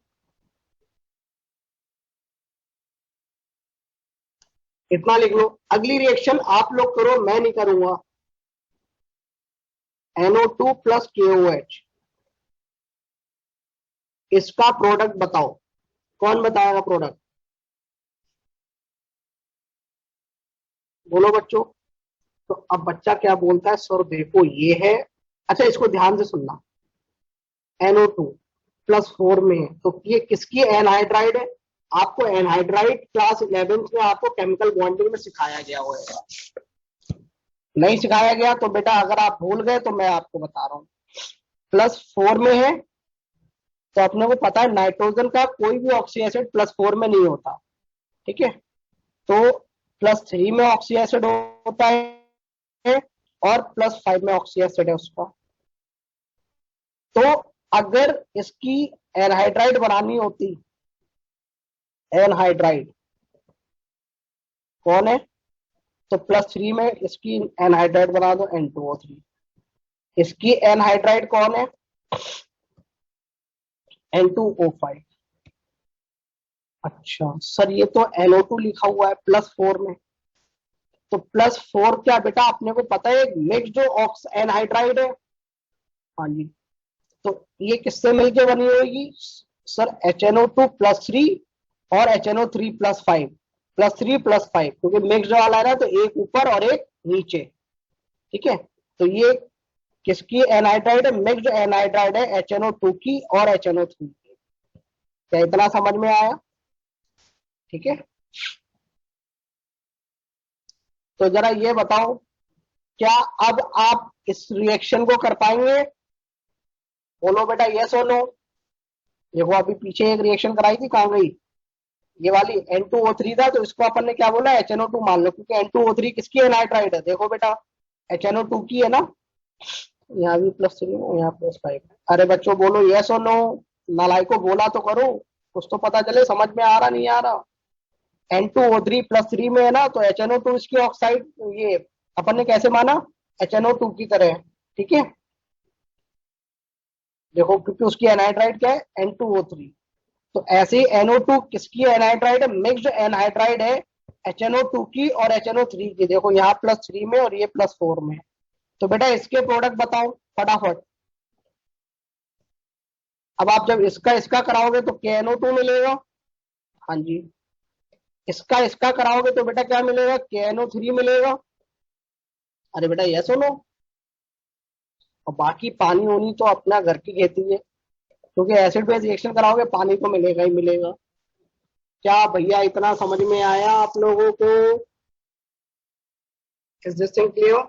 इतना लिख लो। अगली रिएक्शन आप लोग करो, मैं नहीं करूंगा। NO2 प्लस KOH, इसका प्रोडक्ट बताओ। कौन बताएगा प्रोडक्ट? बोलो बच्चों। तो अब बच्चा क्या बोलता है, सर देखो ये है। अच्छा इसको ध्यान से सुनना। NO2 +4 में है, तो ये किसकी एनहाइड्राइड है? आपको एनहाइड्राइड क्लास 11th में आपको केमिकल बॉन्डिंग में सिखाया गया होगा। नहीं सिखाया गया तो बेटा अगर आप भूल गए तो मैं आपको बता रहा हूँ। +4 में है तो अपने को पता है नाइट्रोजन का कोई भी ऑक्सी एसिड +4 में नहीं होता, ठीक है। तो +3 में ऑक्सी एसिड होता है और +5 में ऑक्सी एसिड है उसका। तो अगर इसकी एनहाइड्राइड बनानी होती, एनहाइड्राइड कौन है, तो +3 में इसकी एनहाइड्राइड बना दो N2O3। इसकी एनहाइड्राइड कौन है, N2O5। अच्छा सर ये तो NO2 लिखा हुआ है +4 में, तो +4 क्या बेटा अपने को पता है मिक्स्ड ऑक्स एनहाइड्राइड है। हाँ जी, तो ये किससे मिलके बनी होगी सर, HNO2+3 और HNO3+5, +3+5, क्योंकि मिक्स्ड वाला है ना, तो एक ऊपर और एक नीचे, ठीक है। तो ये किसकी एनहाइड्राइड है, मिक्स्ड एनहाइड्राइड है HNO2 की और HNO3 की। क्या इतना समझ में आया? ठीक है, तो जरा ये बताओ क्या अब आप इस रिएक्शन को कर पाएंगे? बोलो बेटा यस और नो। देखो अभी पीछे एक रिएक्शन कराई थी, कहां गई ये वाली, N2O3 था, तो इसको अपन ने क्या बोला, HNO2 मान लो, क्योंकि N2O3 किसकी एनहाइड्राइड है, देखो बेटा HNO2 की है ना। यहाँ भी +3 है, यहाँ +5 है। अरे बच्चों बोलो यस और नो, नालायको बोला तो करो, कुछ तो पता चले समझ में आ रहा नहीं आ रहा। N2O3+3 में है ना, तो HNO2 इसकी ऑक्साइड, ये अपन ने कैसे माना, HNO2 की तरह, ठीक है। देखो क्योंकि उसकी एनहाइड्राइड क्या है, N2O3, तो ऐसे ही NO2 किसकी एनहाइड्राइड है, मिक्स्ड एनहाइड्राइड है HNO2 की और HNO3 की। देखो यहाँ +3 में और ये +4 में। तो बेटा इसके प्रोडक्ट बताओ फटाफट। अब आप जब इसका इसका कराओगे तो KNO2 मिलेगा, हाँ जी। इसका इसका कराओगे तो बेटा क्या मिलेगा, KNO3 मिलेगा। अरे बेटा यस सुनो, और बाकी पानी होनी तो अपना घर की खेती है, क्योंकि एसिड बेस रिएक्शन कराओगे पानी तो मिलेगा ही मिलेगा। क्या भैया इतना समझ में आया आप लोगों को? Is this thing clear?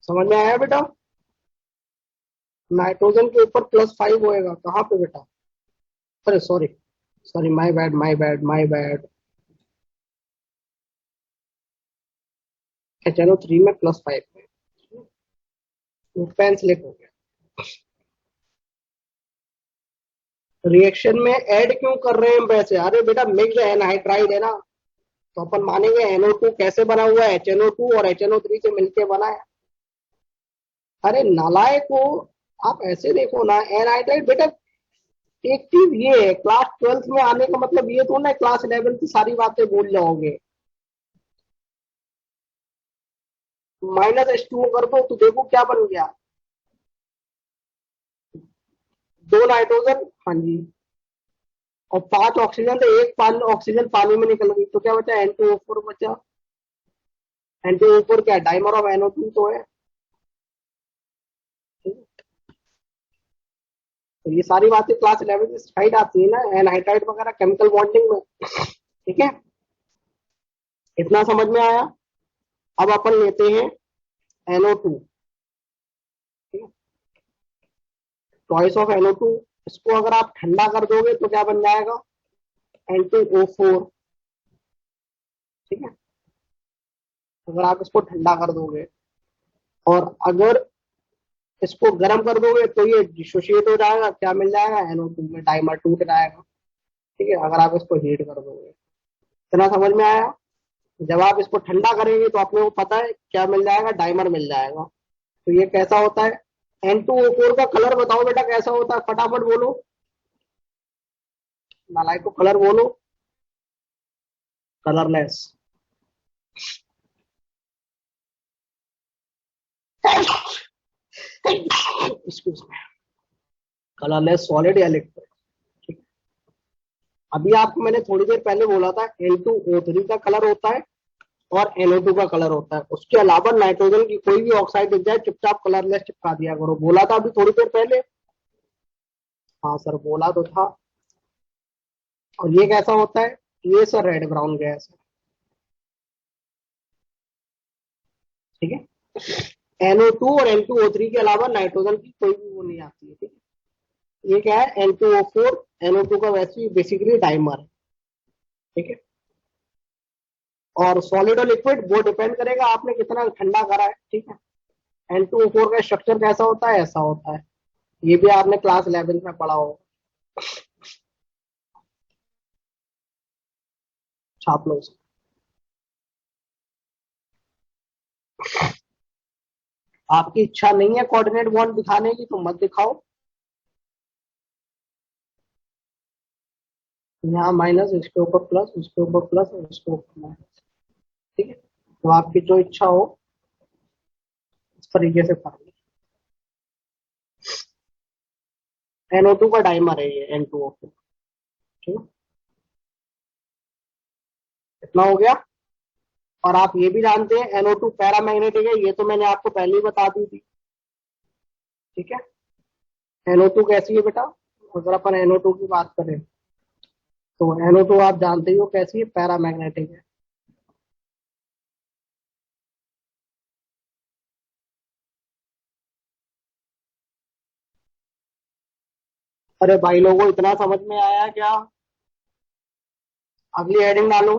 समझ में आया बेटा? नाइट्रोजन के ऊपर +5 होएगा कहाँ पे बेटा? अरे sorry sorry, my bad my bad my bad. HNO3 में +5 में पेन स्लिप हो गया। रिएक्शन में ऐड क्यों कर रहे हैं हम वैसे? अरे बेटा मिक्स्ड एनहाइड्राइड है ना, तो अपन मानेंगे NO2 कैसे बना हुआ है, HNO2 और HNO3 से मिलके बना है। अरे नालायक को, आप ऐसे देखो ना, एनहाइड्राइड बेटा एक चीज ये है, क्लास 12th में आने का मतलब ये तो ना क्लास 11 की सारी बातें भूल जाओगे। -H2O कर दो तो देखो क्या बन गया, 2 नाइट्रोजन, हाँ जी, और 5 ऑक्सीजन, तो एक ऑक्सीजन पानी में निकल गई, तो क्या बचा, N2O4 बचा। N2O4 क्या, डाइमर ऑफ NO2 तो है। तो ये सारी बातें क्लास 11 की साइड आती है ना, एनहाइड्राइड वगैरह केमिकल बॉन्डिंग में, ठीक है। इतना समझ में आया? अब अपन लेते हैं NO2, चॉइस ऑफ NO2। इसको अगर आप ठंडा कर दोगे तो क्या बन जाएगा, N2O4, ठीक है। अगर आप इसको ठंडा कर दोगे, और अगर इसको गर्म कर दोगे तो ये डिसोशिएट हो जाएगा, क्या मिल जाएगा, NO2 में डाइमर टूट जाएगा, ठीक है, अगर आप इसको हीट कर दोगे। इतना समझ में आया? जब आप इसको ठंडा करेंगे तो आपको पता है क्या मिल जाएगा, डाइमर मिल जाएगा। तो ये कैसा होता है, N2O4 का कलर बताओ बेटा कैसा होता है, फटाफट बोलो, नालायक को कलर बोलो, colourless. Excuse me, colourless solid या लिक्विड। ठीक, अभी आपको मैंने थोड़ी देर पहले बोला था N2O3 का कलर होता है और NO2 का कलर होता है, उसके अलावा नाइट्रोजन की कोई भी ऑक्साइड दिख जाए चुपचाप कलरलेस चिपका दिया करो। बोला था अभी थोड़ी देर पहले? हाँ सर बोला तो था। और ये कैसा होता है? ये सर रेड ब्राउन गैस है। ठीक है, NO2 और N2O3 के अलावा नाइट्रोजन की कोई भी वो नहीं आती है। ठीक है, ये क्या है? N2O4, NO2 का वैसे बेसिकली डाइमर है। ठीक है, और सॉलिड और लिक्विड वो डिपेंड करेगा आपने कितना ठंडा करा है। ठीक है, N2O4 का स्ट्रक्चर कैसा होता है? ऐसा होता है, ये भी आपने क्लास 11 में पढ़ा होगा। छाप लो उसे। आपकी इच्छा नहीं है कोऑर्डिनेट बॉन्ड दिखाने की तो मत दिखाओ। यहाँ माइनस, इसके ऊपर प्लस, इसके ऊपर प्लस और इसके ऊपर माइनस। ठीक है, तो आपकी जो इच्छा हो इस तरीके से पढ़िए। NO2 का डाइमर है ये N2O4। ठीक है, इतना हो गया। और आप ये भी जानते हैं NO2 पैरामैग्नेटिक है, ये तो मैंने आपको पहले ही बता दी थी। ठीक है, NO2 कैसी है बेटा? अगर अपन NO2 की बात करें तो NO2 आप जानते ही हो कैसी है, पैरामैग्नेटिक है। अरे भाई लोगों, इतना समझ में आया क्या? अगली हेडिंग डालो,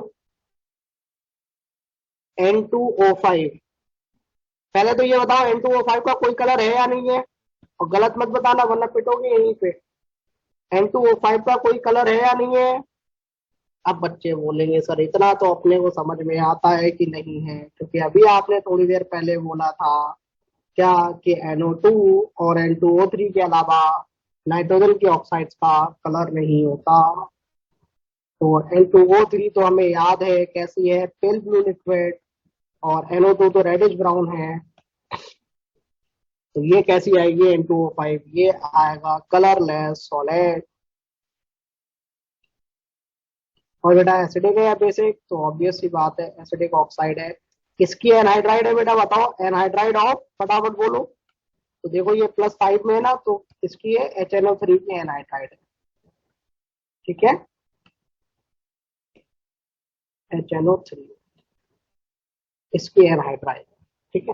N2O5। पहले तो ये बताओ N2O5 का कोई कलर है या नहीं है, और गलत मत बताना वरना पिटोगे यहीं पे। N2O5 का कोई कलर है या नहीं है? अब बच्चे बोलेंगे सर इतना तो अपने को समझ में आता है कि नहीं है, क्योंकि अभी आपने थोड़ी देर पहले बोला था क्या कि NO2 और N2O3 के अलावा नाइट्रोजन की ऑक्साइड्स का कलर नहीं होता। तो N2O3 तो हमें याद है कैसी है, पेल ब्लू लिक्विड, और NO2 तो रेडिश ब्राउन है। तो ये कैसी आएगी N2O5? ये आएगा कलरलेस सॉलिड। और बेटा एसिडिक है या बेसिक? तो ऑब्वियस सी बात है एसिडिक ऑक्साइड है। किसकी एनहाइड्राइड है बेटा बताओ? एनहाइड्राइड ऑफ, फटाफट बोलो। तो देखो ये +5 में है ना, तो किसकी है? HNO3 की एनहाइड्राइड है। ठीक है, HNO3 इसकी एनहाइड्राइड है। ठीक है,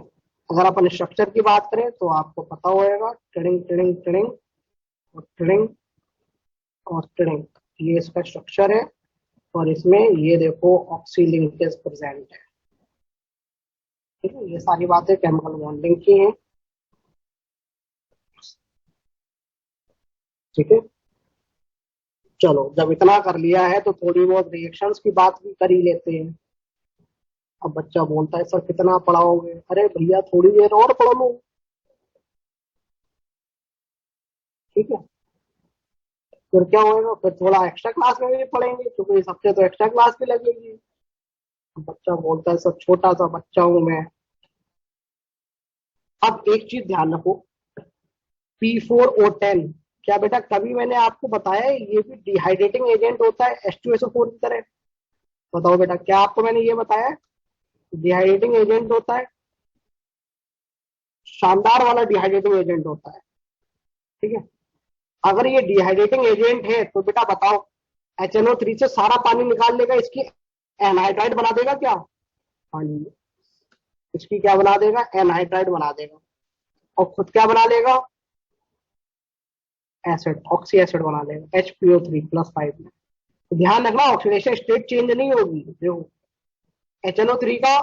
अगर अपन स्ट्रक्चर की बात करें तो आपको पता होगा, ट्रिडिंग ट्रिडिंग ट्रिडिंग और ट्रिडिंग और ट्रिडिंग, ये इसका स्ट्रक्चर है। और इसमें ये देखो ऑक्सी लिंकेज प्रेजेंट है। ठीक है, ये सारी बातें केमिकल बॉन्डिंग की हैं। ठीक है, चलो जब इतना कर लिया है तो थोड़ी बहुत रिएक्शंस की बात भी कर ही लेते हैं। अब बच्चा बोलता है सर कितना पढ़ाओगे? अरे भैया थोड़ी देर और पढ़ लो। ठीक है, फिर क्या होगा? फिर थोड़ा एक्स्ट्रा क्लास में भी पढ़ेंगे, क्योंकि इस हफ्ते तो एक्स्ट्रा क्लास भी लगेगी। अब बच्चा बोलता है सर छोटा सा बच्चा हूं मैं। अब एक चीज ध्यान रखो, P4O10, क्या बेटा कभी मैंने आपको बताया है ये भी डिहाइड्रेटिंग एजेंट होता है H2SO4 की तरह? बताओ बेटा, क्या आपको मैंने ये बताया है? डिहाइड्रेटिंग एजेंट होता है, शानदार वाला डिहाइड्रेटिंग एजेंट होता है। ठीक है, अगर ये डिहाइड्रेटिंग एजेंट है तो बेटा बताओ HNO3 से सारा पानी निकाल लेगा, इसकी एनहाइड्राइड बना देगा क्या? हाँ जी, इसकी क्या बना देगा? एनहाइड्राइड बना देगा। और खुद क्या बना लेगा? एसिड, ऑक्सी एसिड बना लेगा HPO3+5 में। तो ध्यान रखना ऑक्सीडेशन स्टेट चेंज नहीं होगी। देखो HNO3 का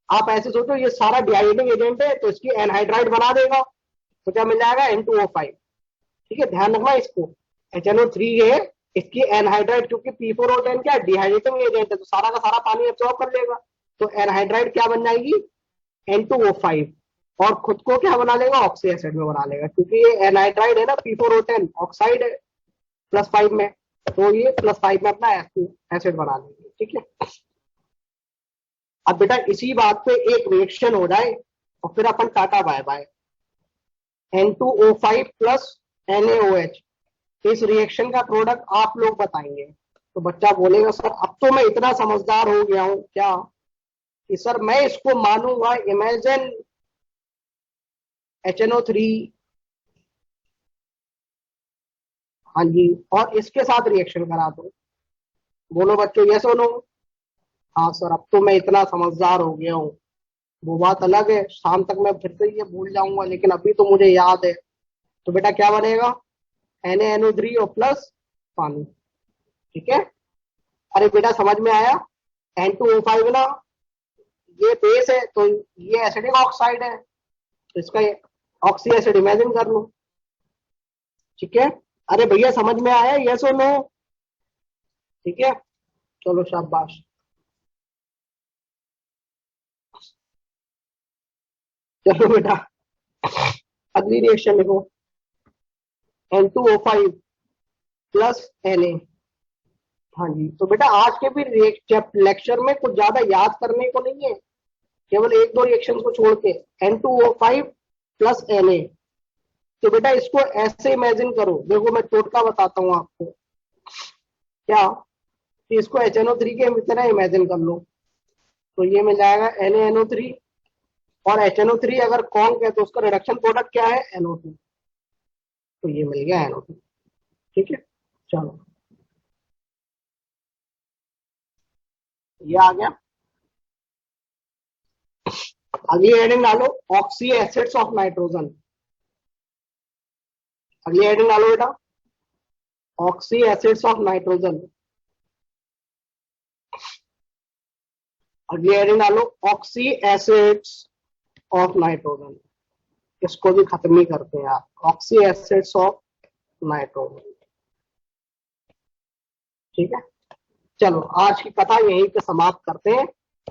आप ऐसे सोचो ये सारा डिहाइड्रेटिंग एजेंट है, तो इसकी एनहाइड्राइड बना देगा, तो क्या मिल जाएगा? N2O5। ठीक है, ध्यान रखना इसको, HNO3 है, इसकी एनहाइड्राइड, क्योंकि P4O10 क्या डिहाइड्रेटिंग एजेंट है तो सारा का सारा पानी एब्सॉर्ब कर लेगा, तो एनहाइड्राइड क्या बन जाएगी? N2O5। और खुद को क्या बना लेगा? ऑक्सी एसिड में बना लेगा, क्योंकि ये एनहाइड्राइड है ना, P4O10 ऑक्साइड है +5 में, तो ये +5 में अपना एसिड बना लेंगे। ठीक है, अब बेटा इसी बात पे एक रिएक्शन हो जाए और फिर अपन tata bye bye. N2O5 plus NaOH, इस रिएक्शन का प्रोडक्ट आप लोग बताएंगे। तो बच्चा बोलेगा सर अब तो मैं इतना समझदार हो गया हूं क्या कि सर मैं इसको मानूंगा, इमेजिन HNO3, हाँ जी, और इसके साथ रिएक्शन करा दो। बोलो बच्चों यस और नो। हाँ सर अब तो मैं इतना समझदार हो गया हूँ। वो बात अलग है, शाम तक मैं फिर से ये भूल जाऊंगा, लेकिन अभी तो मुझे याद है। तो बेटा क्या बनेगा, NaNO3 और प्लस पानी। ठीक है, अरे बेटा समझ में आया। N2O5 ना ये बेस है, तो ये एसिडिक ऑक्साइड है, तो इसका ऑक्सी एसिड इमेजिन कर लो। ठीक है, अरे भैया समझ में आया, यस और नो। ठीक है, चलो शाबाश। चलो बेटा अगली रिएक्शन लिखो, N2O5 प्लस Na। हाँ जी, तो बेटा आज के भी लेक्चर में कुछ ज्यादा याद करने को नहीं है, केवल एक दो रिएक्शन को छोड़ के। N2O5 प्लस Na, तो बेटा इसको ऐसे इमेजिन करो, देखो मैं टोटका बताता हूं आपको क्या, कि इसको HNO3 के तरह इमेजिन कर लो। तो ये मिल जाएगा NaNO3, और HNO3 अगर कॉन्क है तो उसका रिडक्शन प्रोडक्ट क्या है, NO2। तो ये मिल गया NO2। ठीक है, चलो ये आ गया। अगली हेडिंग डालो, ऑक्सी एसिड्स ऑफ नाइट्रोजन। अगली हेडिंग डालो बेटा, ऑक्सी एसिड्स ऑफ नाइट्रोजन। अगली हेडिंग डालो, ऑक्सी एसिड्स ऑफ नाइट्रोजन। इसको भी खत्म ही करते हैं यार, ऑक्सी एसिड्स ऑफ नाइट्रोजन। ठीक है, चलो आज की कथा यहीं पे समाप्त करते हैं।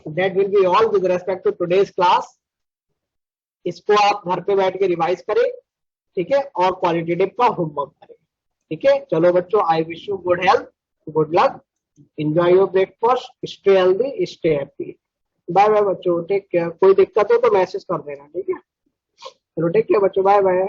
That will be all with respect to today's class. इसको आप घर पे बैठ के रिवाइज करें, ठीक है, और क्वालिटेटिव का होमवर्क करें। ठीक है, चलो बच्चों, I wish you good health, good luck, enjoy your breakfast, stay healthy, stay happy. Bye bye बच्चों, टेक केयर। कोई दिक्कत हो तो मैसेज कर देना। ठीक है, चलो टेक केयर बच्चों, बाय बाय।